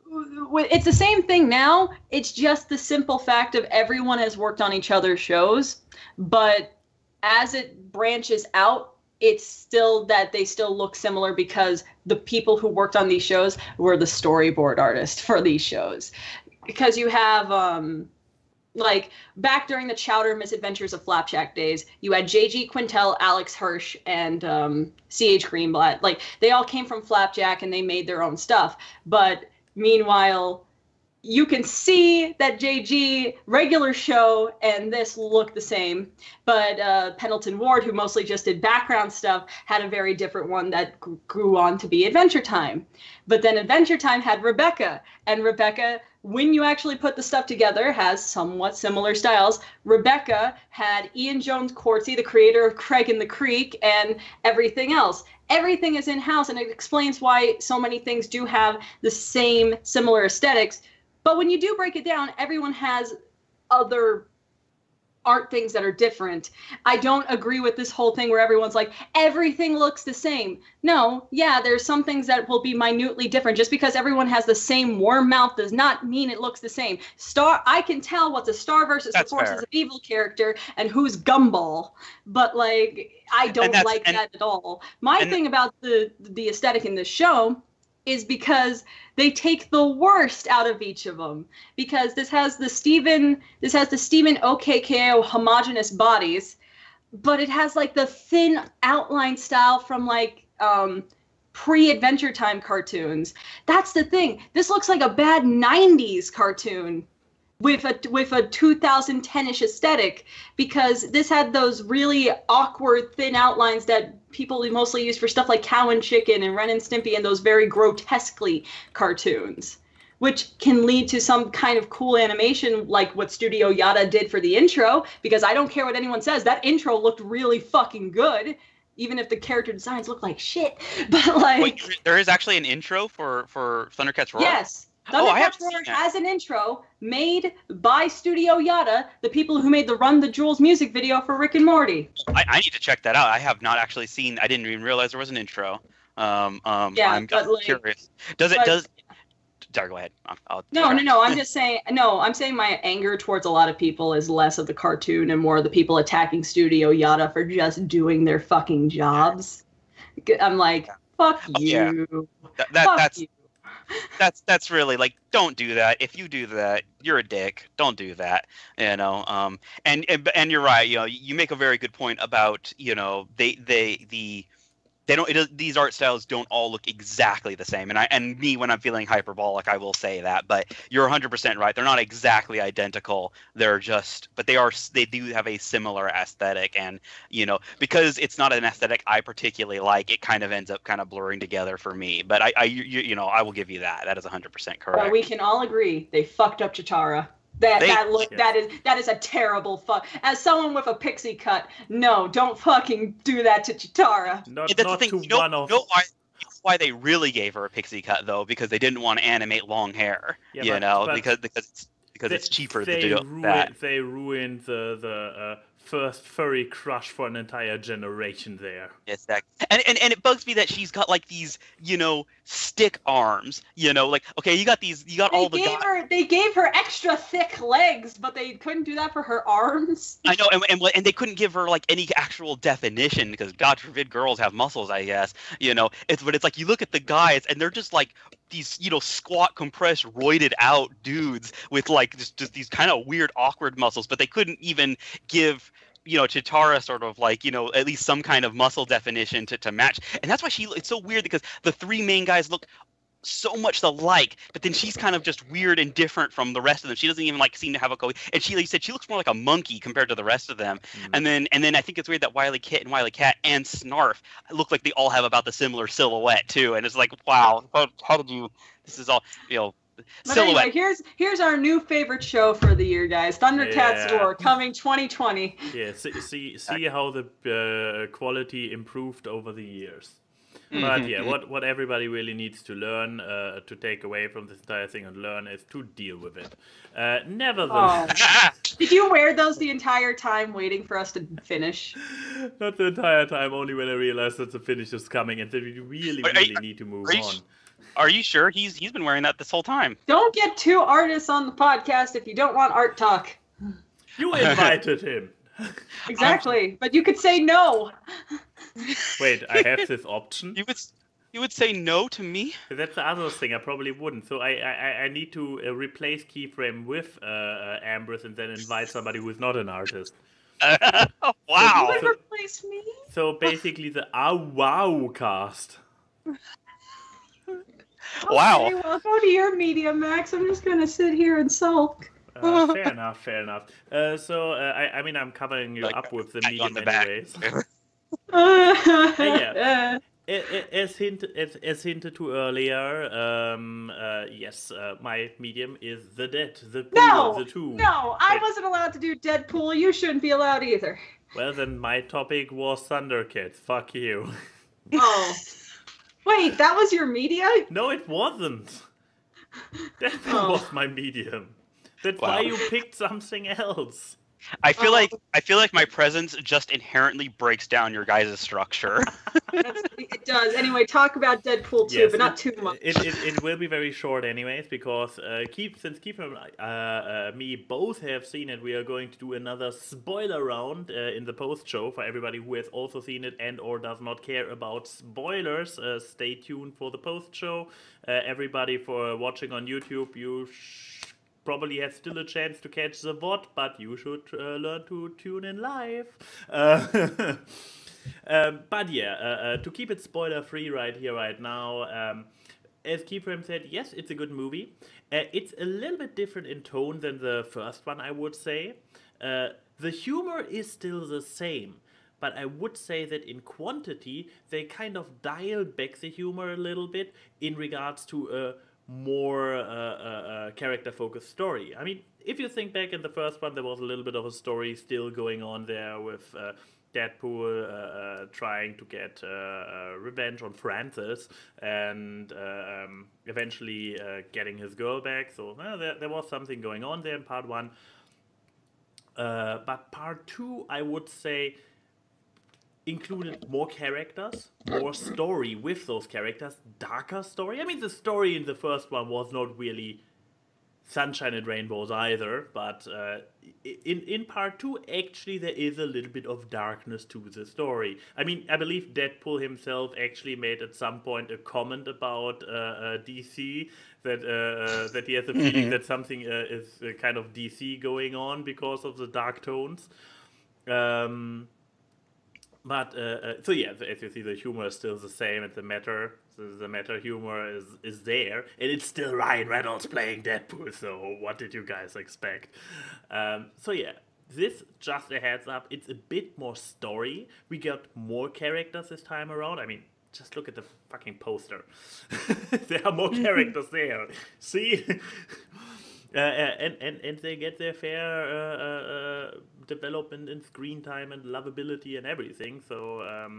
It's the same thing now. It's just the simple fact of everyone has worked on each other's shows, but as it branches out, it's still that they still look similar because the people who worked on these shows were the storyboard artists for these shows. Because you have, like, back during the Chowder Misadventures of Flapjack days, you had J.G. Quintel, Alex Hirsch, and C.H. Greenblatt. Like, they all came from Flapjack and they made their own stuff. But meanwhile, you can see that JG regular show and this look the same, but Pendleton Ward, who mostly just did background stuff, had a very different one that grew on to be Adventure Time. But then Adventure Time had Rebecca, and Rebecca, when you actually put the stuff together, has somewhat similar styles. Rebecca had Ian Jones Quartzy, the creator of Craig and the Creek, and everything else. Everything is in-house, and it explains why so many things do have the same similar aesthetics. But when you do break it down, everyone has other art things that are different. I don't agree with this whole thing where everyone's like, everything looks the same. No, yeah, there's some things that will be minutely different. Just because everyone has the same warm mouth does not mean it looks the same. I can tell what's a Star versus the Forces of Evil character and who's Gumball. But, like, I don't like that at all. My thing about the aesthetic in this show is because they take the worst out of each of them. Because this has the Steven OKKO homogeneous bodies, but it has like the thin outline style from like pre-Adventure Time cartoons. That's the thing. This looks like a bad 90s cartoon with a 2010-ish aesthetic, because this had those really awkward thin outlines that people mostly use for stuff like Cow and Chicken and Ren and Stimpy and those very grotesquely cartoons, which can lead to some kind of cool animation like what Studio Yada did for the intro, because I don't care what anyone says, that intro looked really fucking good. even if the character designs look like shit. But like, Wait, there is actually an intro for Thundercats Roar? yes, Oh, I haven't Thundercats Roar seen that. has an intro made by Studio Yada, the people who made the Run the Jewels music video for Rick and Morty. I need to check that out. I have not actually seen. I didn't even realize there was an intro. I'm curious. Sorry, go ahead. No. I'm just saying. No, I'm saying my anger towards a lot of people is less of the cartoon and more of the people attacking Studio Yada for just doing their fucking jobs. I'm like, fuck you. That's that's really like, don't do that. If you do that, you're a dick. Don't do that. You know. And you're right. You know, you make a very good point about, you know, these art styles don't all look exactly the same. And me, when I'm feeling hyperbolic, I will say that. But you're 100% right. They're not exactly identical. They're just, but they do have a similar aesthetic. And, you know, because it's not an aesthetic I particularly like, it kind of ends up kind of blurring together for me. But you know, I will give you that. That is 100% correct. But we can all agree they fucked up Chitara. That is a terrible fuck. As someone with a pixie cut, no, don't fucking do that to Chitara. Why they really gave her a pixie cut though, because they didn't want to animate long hair. But because it's cheaper to do that. They ruined the first furry crush for an entire generation there. Yes, and it bugs me that she's got like these, you know, stick arms. You know, like, okay, you got all the guys. They gave her extra thick legs, but they couldn't do that for her arms. I know, and they couldn't give her like any actual definition because God forbid girls have muscles, I guess. You know, it's like you look at the guys and they're just like these, you know, squat, compressed, roided out dudes with like just these kind of weird, awkward muscles, but they couldn't even give, you know, Chitara sort of like, you know, at least some kind of muscle definition to match. And that's why it's so weird because the three main guys look so much alike, but then she's kind of just weird and different from the rest of them. She doesn't even like seem to have a and she, like you said, she looks more like a monkey compared to the rest of them. And then I think it's weird that Wily Kit and Wily Cat and Snarf look like they all have about the similar silhouette too. And it's like, wow, how did you? This is all, you know. But anyway, here's our new favorite show for the year, guys. Thundercats Roar, coming 2020. Yeah, see how the quality improved over the years. But yeah, what everybody really needs to learn, to take away from this entire thing and learn, is to deal with it. Nevertheless. Did you wear those the entire time waiting for us to finish? Not the entire time, only when I realized that the finish is coming and that we really need to move on. Are you sure? He's been wearing that this whole time. Don't get two artists on the podcast if you don't want art talk. You invited him. Exactly, but you could say no. Wait, I have this option? You would say no to me? That's the other thing, I probably wouldn't. So I need to replace Keyframe with Ambris and then invite somebody who is not an artist. Wow. You would replace me? So basically the AWKWARDCast. Wow. Okay, well, go to your media, Max. I'm just going to sit here and sulk. Fair enough. I mean, I'm covering you up with the medium anyways. Yeah. As hinted to earlier, yes, my medium is the Dead, the Pool, the Two. No, I wasn't allowed to do Deadpool. You shouldn't be allowed either. Well, then my topic was Thundercats. Fuck you. Oh. Wait, that was your media? No, it wasn't. That was my medium. That's why you picked something else. I feel like my presence just inherently breaks down your guys' structure. It does. Anyway, talk about Deadpool 2, but not too much. It will be very short anyways, because since Keith and me both have seen it, we are going to do another spoiler round in the post-show for everybody who has also seen it and or does not care about spoilers. Stay tuned for the post-show. Everybody for watching on YouTube, you probably have still a chance to catch the VOD, but you should learn to tune in live. But yeah, to keep it spoiler-free right here, right now, as Keyframe said, yes, it's a good movie. It's a little bit different in tone than the first one, I would say. The humor is still the same, but I would say that in quantity, they kind of dialed back the humor a little bit in regards to a more character-focused story. I mean, if you think back in the first one, there was a little bit of a story still going on there with Deadpool trying to get revenge on Francis and eventually getting his girl back. So there was something going on there in part 1. But part 2, I would say, included more characters, more story with those characters, darker story. I mean, the story in the first one was not really sunshine and rainbows either, but in part 2, actually, there is a little bit of darkness to the story. I mean, I believe Deadpool himself actually made at some point a comment about DC, that he has a feeling that something is kind of DC going on because of the dark tones. But so yeah, as you see, the humor is still the same. It's the meta humor is there, and it's still Ryan Reynolds playing Deadpool. So what did you guys expect? So yeah, this, just a heads up, it's a bit more story. We got more characters this time around. I mean, just look at the fucking poster. There are more characters there. See. And they get their fair development in screen time and lovability and everything. So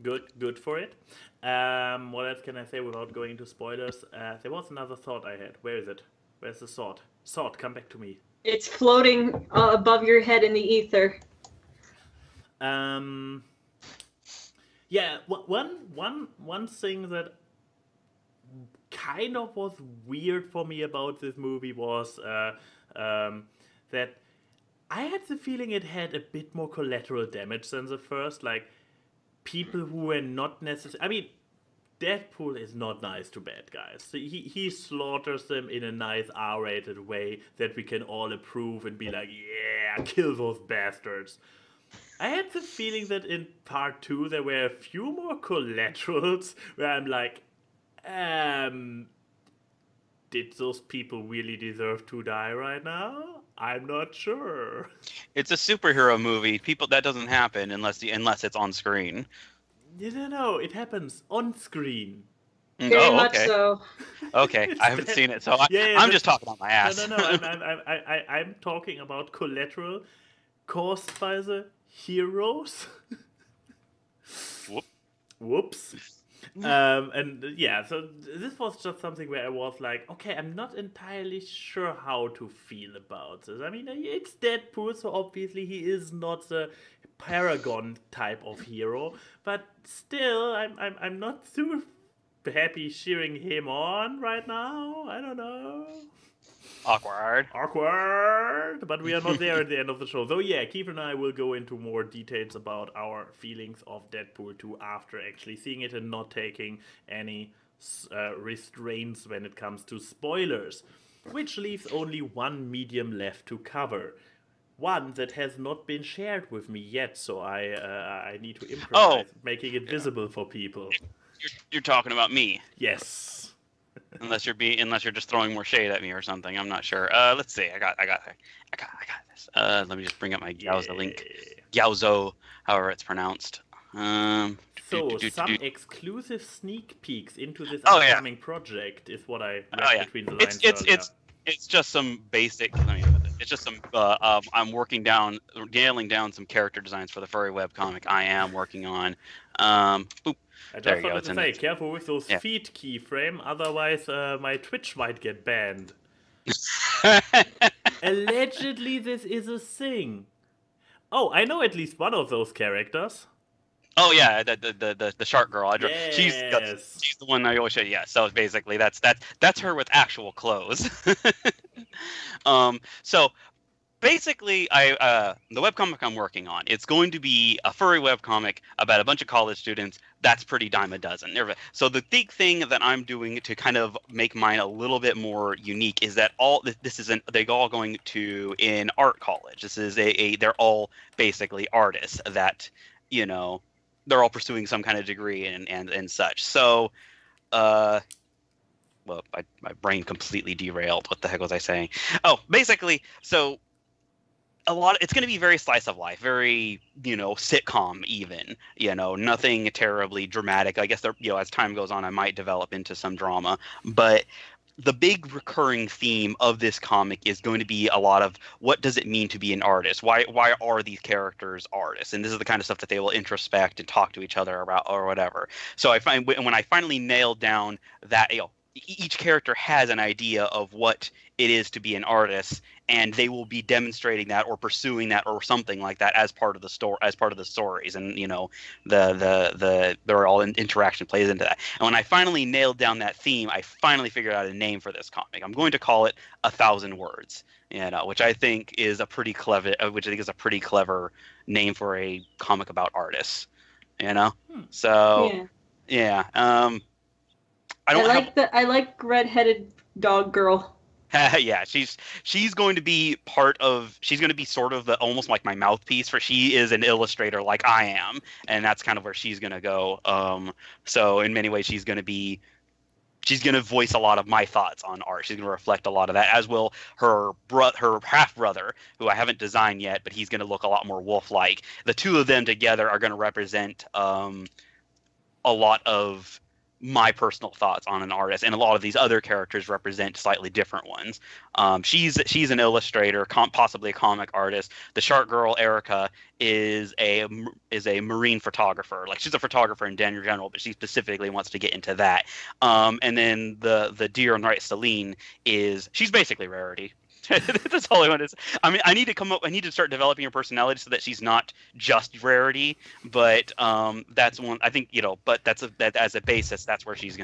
good for it. What else can I say without going into spoilers? There was another thought I had. Where is it? Where's the sword? Sword, come back to me. It's floating above your head in the ether. Yeah. One thing that kind of was weird for me about this movie was that I had the feeling it had a bit more collateral damage than the first. Like, people who were not necessarily... I mean, Deadpool is not nice to bad guys. He slaughters them in a nice R-rated way that we can all approve and be like, yeah, kill those bastards. I had the feeling that in part 2 there were a few more collaterals where I'm like, did those people really deserve to die right now? I'm not sure. It's a superhero movie. That doesn't happen unless it's on screen. No, it happens on screen. Very much so. Okay, I haven't seen it, so I'm just talking on my ass. No, I'm talking about collateral caused by the heroes. Whoops. And yeah, so this was just something where I was like, okay, I'm not entirely sure how to feel about this. I mean, it's Deadpool, so obviously he is not the paragon type of hero, but still, I'm not super happy cheering him on right now. I don't know. Awkward. But we are not there at the end of the show. So yeah, Keith and I will go into more details about our feelings of Deadpool 2 after actually seeing it and not taking any restraints when it comes to spoilers. Which leaves only one medium left to cover. One that has not been shared with me yet, so I need to improvise, making it visible for people. You're talking about me. Yes. Unless you're just throwing more shade at me or something, I'm not sure. Let's see. I got this. Let me just bring up my Gyauzo link. Gyauzo, however it's pronounced. Some exclusive sneak peeks into this upcoming project is what I read between the lines earlier. It's just some basic. It's just some. I'm nailing down some character designs for the furry webcomic I am working on. I just wanted to say, careful with those feet, Keyframe, otherwise my Twitch might get banned. Allegedly, this is a thing. Oh, I know at least one of those characters. Oh yeah, the shark girl. Yes. She's the one I always say. Yeah, so basically that's her with actual clothes. So basically, the webcomic I'm working on, it's going to be a furry webcomic about a bunch of college students. That's pretty dime a dozen. So the big thing that I'm doing to kind of make mine a little bit more unique is that they're all going to an art college. This is they're all basically artists that, they're all pursuing some kind of degree and such. So, well, my brain completely derailed. What the heck was I saying? Oh, basically, so it's going to be very slice of life, very, sitcom even, nothing terribly dramatic. I guess, as time goes on, I might develop into some drama, but the big recurring theme of this comic is going to be a lot of what does it mean to be an artist? Why are these characters artists? And this is the kind of stuff that they will introspect and talk to each other about or whatever. So I find when I finally nailed down that, each character has an idea of what it is to be an artist, and they will be demonstrating that or pursuing that or something like that as part of the story, as part of the stories, and they're all interaction plays into that. And when I finally nailed down that theme, I finally figured out a name for this comic. I'm going to call it 1,000 Words, which I think is a pretty clever name for a comic about artists. So yeah. I like redheaded dog girl. Yeah, she's going to be she's going to be sort of almost like my mouthpiece, for she is an illustrator like I am, and that's kind of where she's going to go. So in many ways she's going to voice a lot of my thoughts on art. She's going to reflect a lot of that, as will her half brother, who I haven't designed yet, but he's going to look a lot more wolf-like. The two of them together are going to represent a lot of my personal thoughts on an artist, and a lot of these other characters represent slightly different ones. She's an illustrator, possibly a comic artist. The shark girl Erica is a marine photographer. Like, she's a photographer in general, but she specifically wants to get into that. And then the deer on the right, Celine, she's basically Rarity. That's all I want to say. I mean, I need to start developing her personality so that she's not just Rarity, but that's one I think, but that as a basis, that's where she's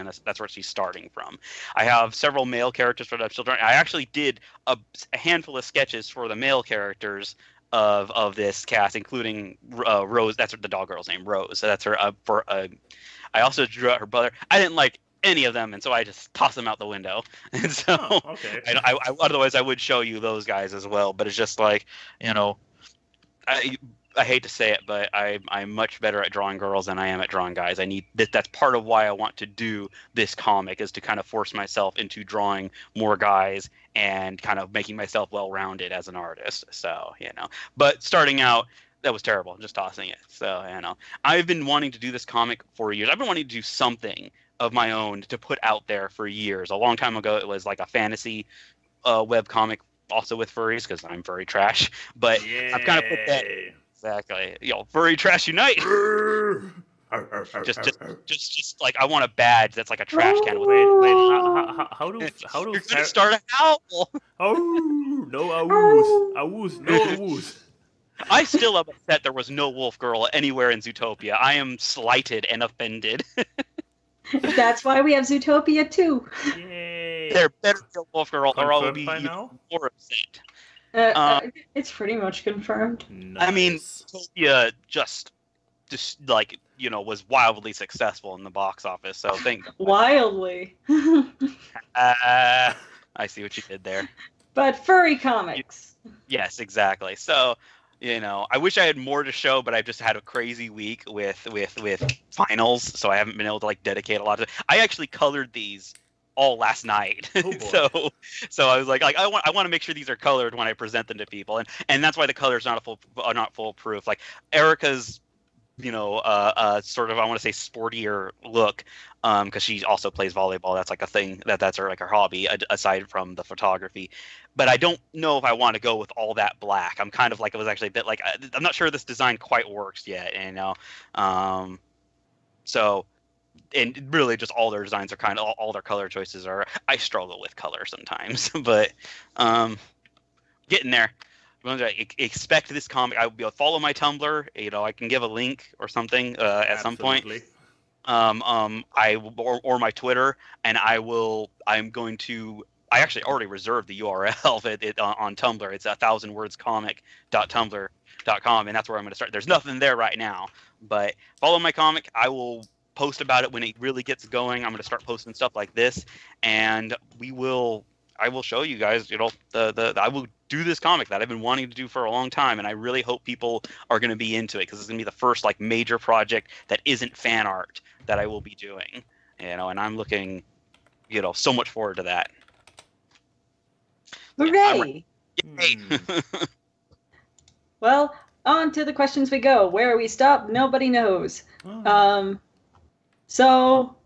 starting from. I have several male characters for the children. I actually did a handful of sketches for the male characters of this cast, including Rose. That's the dog girl's name, Rose. So that's her. I also drew out her brother. I didn't like any of them, and so I just tossed them out the window. And so okay. I otherwise I would show you those guys as well, but it's just like, I hate to say it, but I'm much better at drawing girls than I am at drawing guys. That's part of why I want to do this comic, is to kind of force myself into drawing more guys and kind of making myself well-rounded as an artist. So but starting out, that was terrible, just tossing it. So I've been wanting to do this comic for years. I've been wanting to do something of my own to put out there for years. A long time ago, it was like a fantasy webcomic, also with furries, because I'm furry trash. But I've kind of put that exactly. Furry trash unite. just like, I want a badge that's like a trash can. Wait. How do You're gonna start a howl? Oh no, awooz, no awooz. I still am upset there was no wolf girl anywhere in Zootopia. I am slighted and offended. That's why we have Zootopia too. Yay! There better be a wolf girl, or I'll be more upset. It's pretty much confirmed. Nice. I mean, Zootopia just like was wildly successful in the box office. So wildly. I see what you did there. But furry comics. Yes, exactly. So. I wish I had more to show, but I've just had a crazy week with finals, so I haven't been able to dedicate a lot of it. I actually colored these all last night. Oh, so I was like I want to make sure these are colored when I present them to people, and that's why the color's not foolproof. Like Erica's sort of, I want to say, sportier look, because she also plays volleyball. That's like a thing that's her hobby aside from the photography. But I don't know if I want to go with all that black. I'm kind of like, it was actually a bit like, I'm not sure this design quite works yet, so, and really just all their designs are kind of, all their color choices are, I struggle with color sometimes, but getting there. Expect this comic. I will be able to follow my Tumblr. I can give a link or something at some point. Or my Twitter, and I actually already reserved the URL on Tumblr. It's 1000wordscomic.tumblr.com, and that's where I'm going to start. There's nothing there right now, but follow my comic. I will post about it when it really gets going. I'm going to start posting stuff like this, and I will show you guys. I will do this comic that I've been wanting to do for a long time, and I really hope people are going to be into it, because it's going to be the first major project that isn't fan art that I will be doing. And I'm looking, so much forward to that. Hooray! Yay! Well, on to the questions we go. Where we stop, nobody knows. Oh. So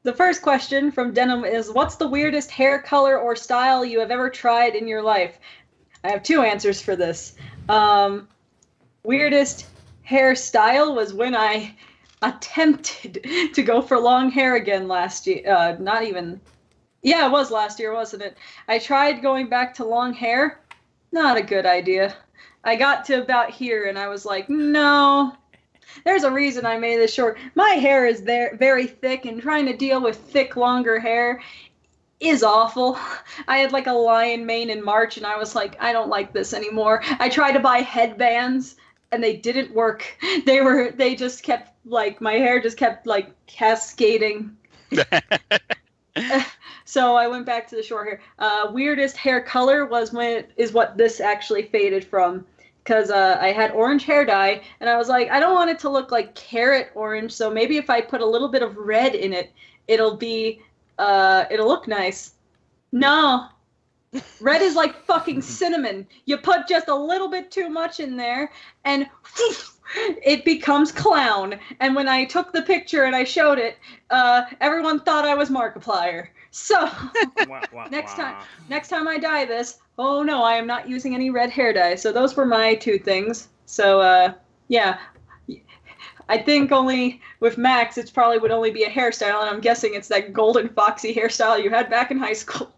The first question from Denim is, what's the weirdest hair color or style you have ever tried in your life? I have two answers for this. Weirdest hairstyle was when I attempted to go for long hair again last year. Not even. Yeah, it was last year, wasn't it? I tried going back to long hair. Not a good idea. I got to about here and I was like, no. There's a reason I made this short. My hair is very thick, and trying to deal with thick, longer hair is awful. I had like a lion mane in March, and I was like, I don't like this anymore. I tried to buy headbands, and they didn't work. They just kept like, my hair just kept like cascading. So I went back to the short hair. Weirdest hair color is what this actually faded from. Because I had orange hair dye, and I was like, I don't want it to look like carrot orange, so maybe if I put a little bit of red in it, it'll look nice. No. Red is like fucking cinnamon. You put just a little bit too much in there, and it becomes clown. And when I took the picture and I showed it, everyone thought I was Markiplier. So, next time I dye this, oh no, I am not using any red hair dye. So those were my two things. So, yeah. I think only with Max, it probably would only be a hairstyle, and I'm guessing it's that golden foxy hairstyle you had back in high school.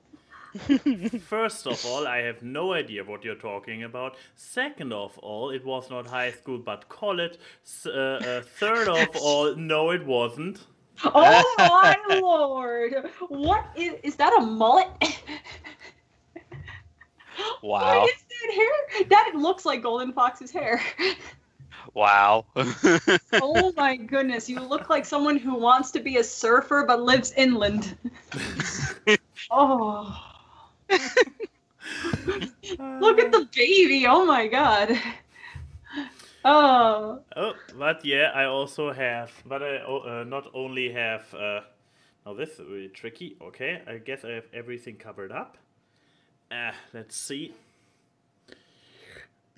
First of all, I have no idea what you're talking about. Second of all, it was not high school but college. Third of all, no, it wasn't. Oh my lord! What is that? A mullet? Wow. What is that hair? That looks like Golden Fox's hair. Wow. Oh my goodness! You look like someone who wants to be a surfer but lives inland. Oh. Look at the baby! Oh my god. Oh. Oh, but yeah, I also have, but I not only have, now this is really tricky, okay, I guess I have everything covered up. Let's see.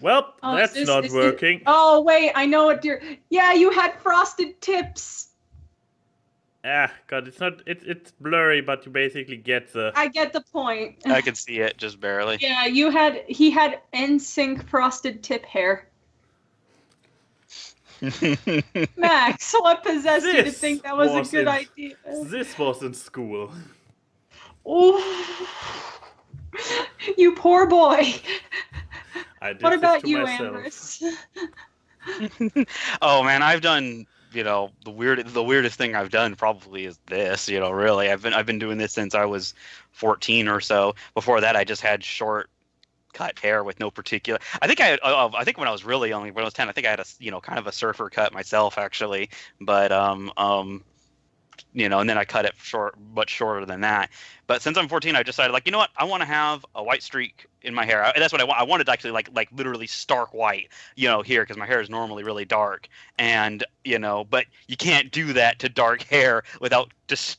Well, that's not working. Oh, wait, I know what you're, yeah, you had frosted tips. God, it's blurry, but you basically get the... I get the point. I can see it, just barely. Yeah, he had NSYNC frosted tip hair. Max, what possessed you to think that was a good idea? This was in school. Ooh. You poor boy. What about you, Ambris? Oh man, I've done, the weirdest thing I've done probably is this, really. I've been doing this since I was 14 or so. Before that, I just had short cut hair with no particular. I think when I was really young, when I was 10, I think I had a kind of a surfer cut myself actually, but and then I cut it much shorter than that. But since I'm 14, I decided, like, you know what? I want to have a white streak in my hair. That's what I want. I wanted to actually like literally stark white, here, because my hair is normally really dark. And, but you can't do that to dark hair without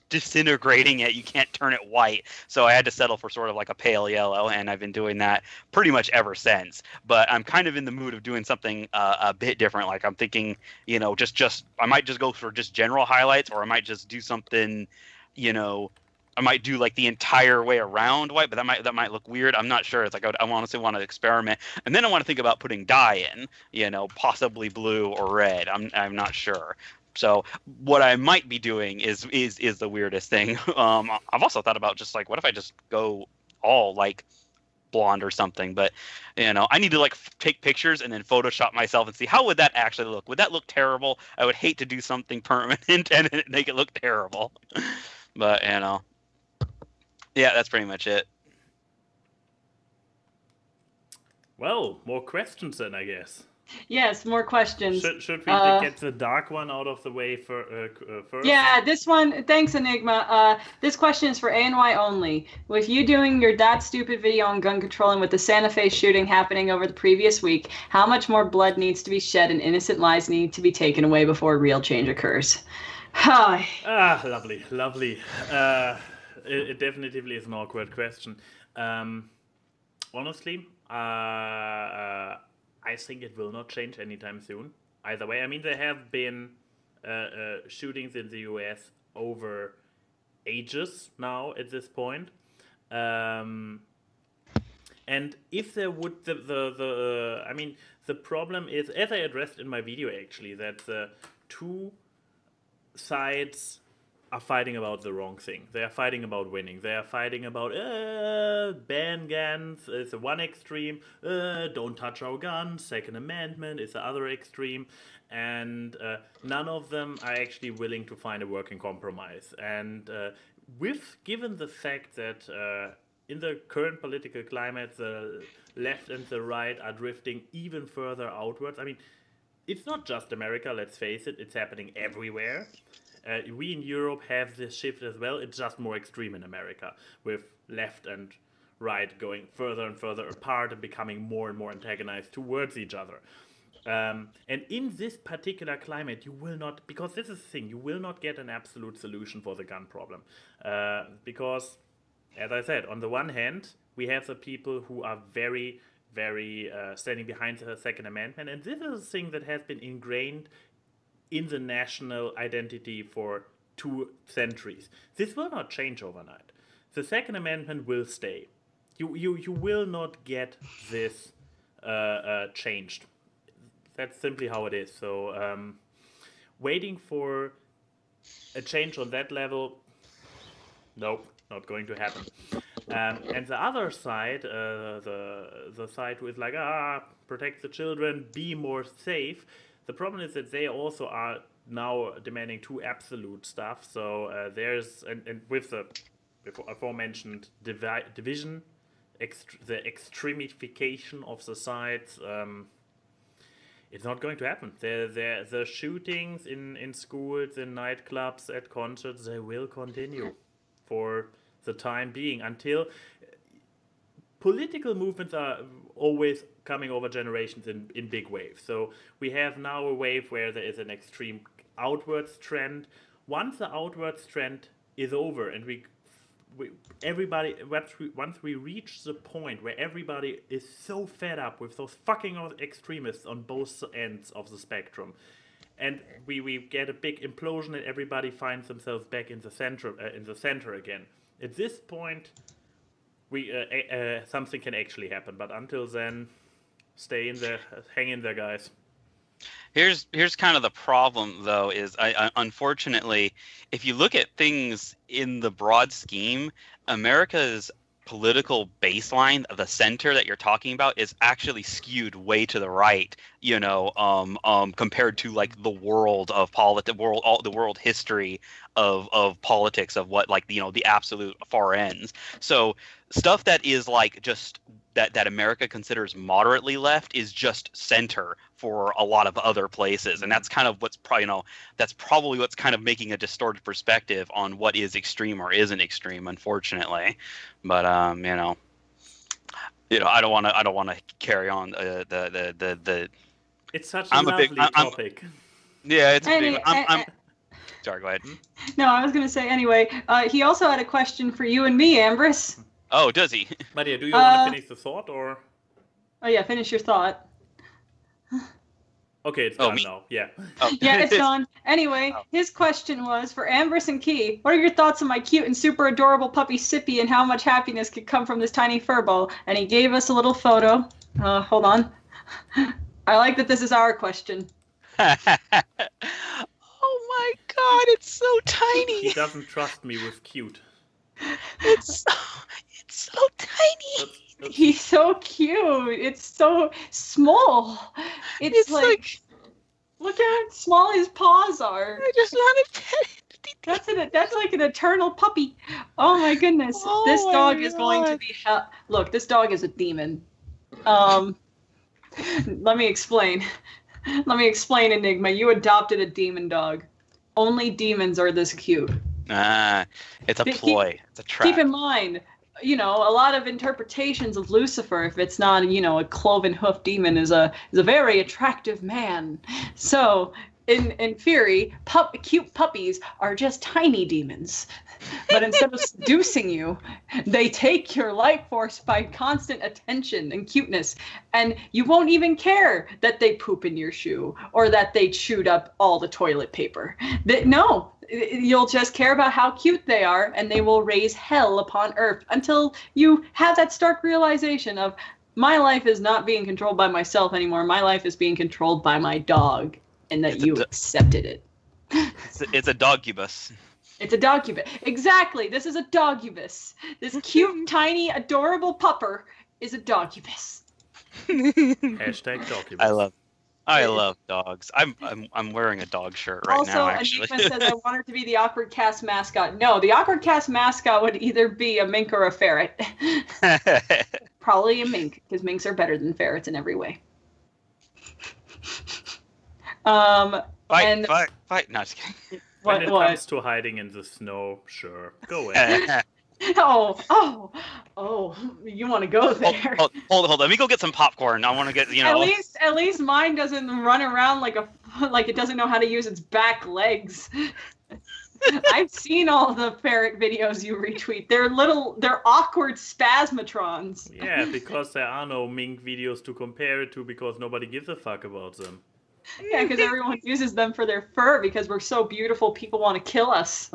disintegrating it. You can't turn it white. So I had to settle for sort of like a pale yellow, and I've been doing that pretty much ever since. But I'm kind of in the mood of doing something a bit different. Like I'm thinking, just I might just go for just general highlights, or I might just do something, I might do like the entire way around white, but that might look weird. I'm not sure. It's like I honestly want to experiment, and then I want to think about putting dye in, possibly blue or red. I'm not sure. So what I might be doing is the weirdest thing. I've also thought about just like, what if I just go all like blonde or something? But I need to like take pictures and then Photoshop myself and see how would that actually look. Would that look terrible? I would hate to do something permanent and make it look terrible. But yeah, that's pretty much it. Well, more questions then, I guess. Yes, more questions. Should we get the dark one out of the way first? Yeah, this one, thanks Enigma. This question is for ANY only. With you doing your that stupid video on gun control and with the Santa Fe shooting happening over the previous week, how much more blood needs to be shed and innocent lives need to be taken away before real change occurs? Hi. Lovely. It definitely is an awkward question. Honestly, I think it will not change anytime soon. Either way, I mean, there have been shootings in the US over ages now at this point. And if there would I mean, the problem is, as I addressed in my video actually, that the two sides are fighting about the wrong thing. They are fighting about winning. They are fighting about ban guns is the one extreme. Don't touch our guns. Second Amendment is the other extreme, and none of them are actually willing to find a working compromise. And given the fact that in the current political climate, the left and the right are drifting even further outwards. I mean, it's not just America, let's face it, it's happening everywhere. We in Europe have this shift as well, it's just more extreme in America, with left and right going further and further apart and becoming more and more antagonized towards each other. And in this particular climate, you will not, because this is the thing, you will not get an absolute solution for the gun problem. Because, as I said, on the one hand, we have the people who are very, very standing behind the Second Amendment, and this is a thing that has been ingrained in the national identity for 2 centuries. This will not change overnight. The Second Amendment will stay. You will not get this changed. That's simply how it is. So waiting for a change on that level, nope, not going to happen. And the other side, the side who is like, protect the children, be more safe. The problem is that they also are now demanding too absolute stuff. So there's, and with the aforementioned division, the extremification of the sides, it's not going to happen. The shootings in schools, in nightclubs, at concerts, they will continue for the time being until political movements are always coming over generations in big waves. So we have now a wave where there is an extreme outwards trend. Once the outwards trend is over and once we reach the point where everybody is so fed up with those fucking extremists on both ends of the spectrum, and we get a big implosion and everybody finds themselves back in the center again. At this point, something can actually happen. But until then, stay in there, hang in there, guys. Here's kind of the problem, though, is unfortunately, if you look at things in the broad scheme, America's political baseline, the center that you're talking about, is actually skewed way to the right, compared to like the world of the world history of politics, of what, like, the absolute far ends. So stuff that is like just that America considers moderately left is just center for a lot of other places, and that's kind of what's probably what's kind of making a distorted perspective on what is extreme or isn't extreme, unfortunately. But I don't want to carry on the. It's such a lovely topic. Yeah, it's a big. Sorry, go ahead. No, I was going to say anyway. He also had a question for you and me, Ambris. Oh, does he? Maria, do you want to finish the thought, or? Oh yeah, finish your thought. Okay, it's done now. Yeah. Oh. Yeah, it's done. Anyway, his question was for Ambris and Key. What are your thoughts on my cute and super adorable puppy Sippy, and how much happiness could come from this tiny furball? And he gave us a little photo. Hold on. I like that this is our question. Oh my God, it's so tiny. He doesn't trust me with cute. It's so tiny. He's so cute. It's so small. It's like look how small his paws are. I just want to pet it. That's like an eternal puppy. Oh my goodness. Oh this dog my is going to be look, this dog is a demon. Let me explain. Enigma. You adopted a demon dog. Only demons are this cute. It's a ploy. It's a trap. Keep in mind, a lot of interpretations of Lucifer, if it's not, a cloven hoof demon, is a very attractive man. So, in theory, cute puppies are just tiny demons. But instead of seducing you, they take your life force by constant attention and cuteness, and you won't even care that they poop in your shoe or that they chewed up all the toilet paper. No, You'll just care about how cute they are, and they will raise hell upon earth until you have that stark realization of, my life is not being controlled by myself anymore. My life is being controlled by my dog, and that you accepted it. It's a dogubus. It's a dogubus. Exactly. This is a dogubus. This cute, tiny, adorable pupper is a dogubus. Hashtag dogubus. I love dogs. I'm wearing a dog shirt right now, actually. Also, Enigma says I want her to be the AWKWARDCast mascot. No, the AWKWARDCast mascot would either be a mink or a ferret. Probably a mink, because minks are better than ferrets in every way. Fight. No, just kidding. When it comes to hiding in the snow, sure. Go ahead. Oh, you want to go there? Hold. Let me go get some popcorn. I want to get, At least mine doesn't run around like it doesn't know how to use its back legs. I've seen all the ferret videos you retweet. They're awkward spasmatrons. Yeah, because there are no mink videos to compare it to, because nobody gives a fuck about them. Yeah, because everyone uses them for their fur because we're so beautiful. People want to kill us.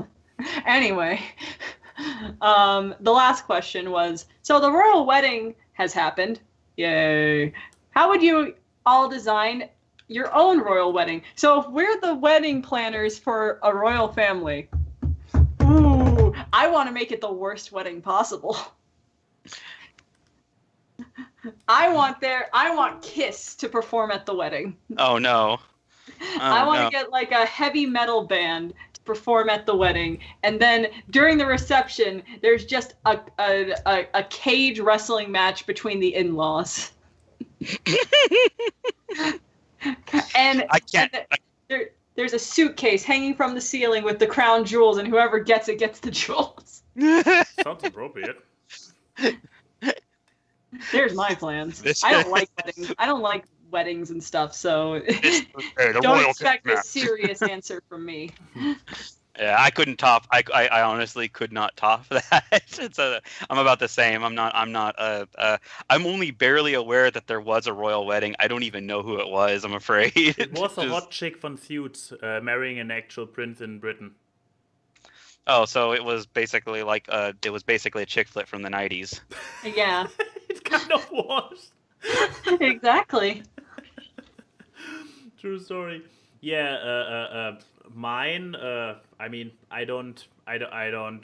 Anyway. The last question was, so the royal wedding has happened. Yay. How would you all design your own royal wedding? So if we're the wedding planners for a royal family, ooh, I want to make it the worst wedding possible. I want Kiss to perform at the wedding. Oh no. I want to get like a heavy metal band to perform at the wedding, and then during the reception, there's just a cage wrestling match between the in-laws. And I can't. There's a suitcase hanging from the ceiling with the crown jewels, and whoever gets it gets the jewels. Sounds appropriate. There's my plans. I don't like weddings. I don't like weddings and stuff, so don't expect a serious answer from me. Yeah, I couldn't top. I honestly could not top that. I'm about the same. I'm only barely aware that there was a royal wedding. I don't even know who it was, I'm afraid. It was a hot chick from Suits marrying an actual prince in Britain. Oh, so it was basically a chick flick from the 90s. Yeah. It kind of was. Exactly. True story. Yeah, mine. I mean, I don't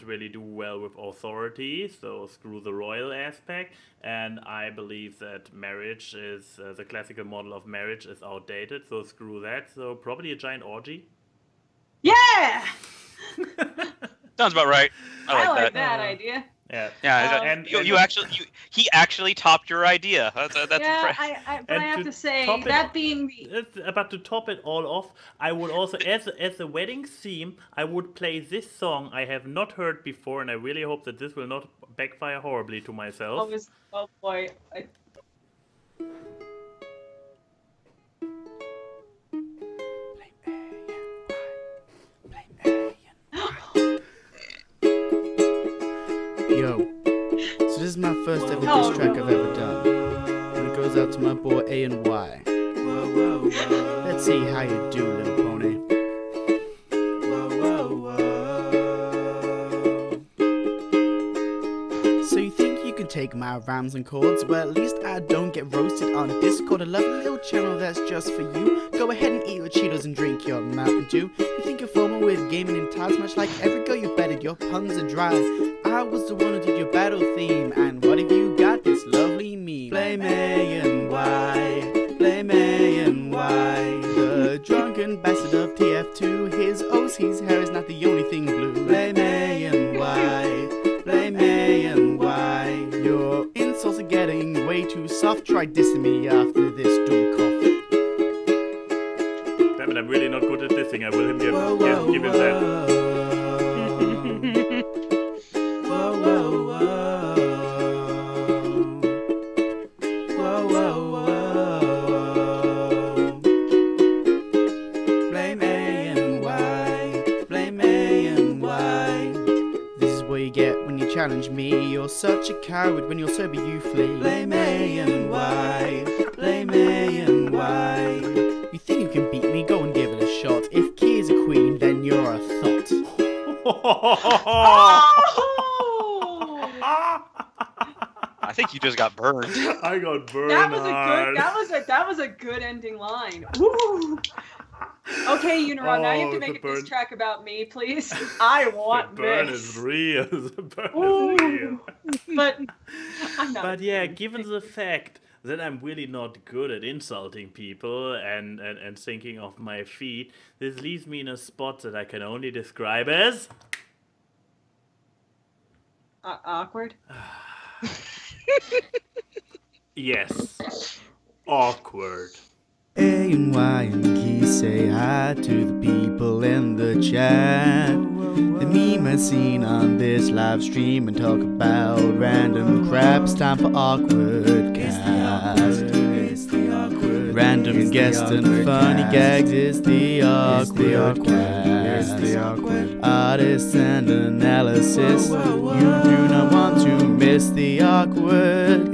really do well with authority, so screw the royal aspect. And I believe that marriage is the classical model of marriage is outdated, so screw that. So probably a giant orgy. Yeah. Sounds about right. I like that idea. Yeah. And he actually topped your idea. That's but I have to say that being but to top it all off, I would also, as a wedding theme, I would play this song I have not heard before, and I really hope that this will not backfire horribly to myself. Oh boy. Yo, so this is my first ever diss track I've ever done, and it goes out to my boy A and Y. Let's see how you do, little pony. So you think you can take my rhymes and chords? Well, at least I don't get roasted on Discord, a lovely little channel that's just for you. Go ahead and eat your Cheetos and drink your Mountain Dew. You think you're formal with gaming in ties, much like every girl you betted, your puns are dry. I was the one who did your battle theme, and what have you got? This lovely meme. Blame A and Y, blame A and Y. The drunken bastard of TF2, his OC's hair is not the only thing blue. Blame A and Y, blame A and Y. Your insults are getting way too soft, try dissing me after this dumb cough. Damn it, I'm really not good at dissing. I will give him that. Challenge me, you're such a coward. When you're sober you flee. Blame A and Y, blame A and Y. You think you can beat me? Go and give it a shot. If Key is a queen, then you're a thought. I think you just got burned. I got burned. That was a good ending line. Woo. Okay, Uniron, now you have to make a diss track about me, please. I want the burn this. is real. The burn is real. But I'm not. But yeah, given the fact that I'm really not good at insulting people and thinking of my feet, this leaves me in a spot that I can only describe as Awkward. Yes, awkward. A and Y and Key say hi to the people in the chat. The meme is seen on this live stream and talk about random crap. It's time for AWKWARDCast. Random guests and funny gags. It's the AWKWARDCast. Artists and analysis. You do not want to miss the AWKWARDCast.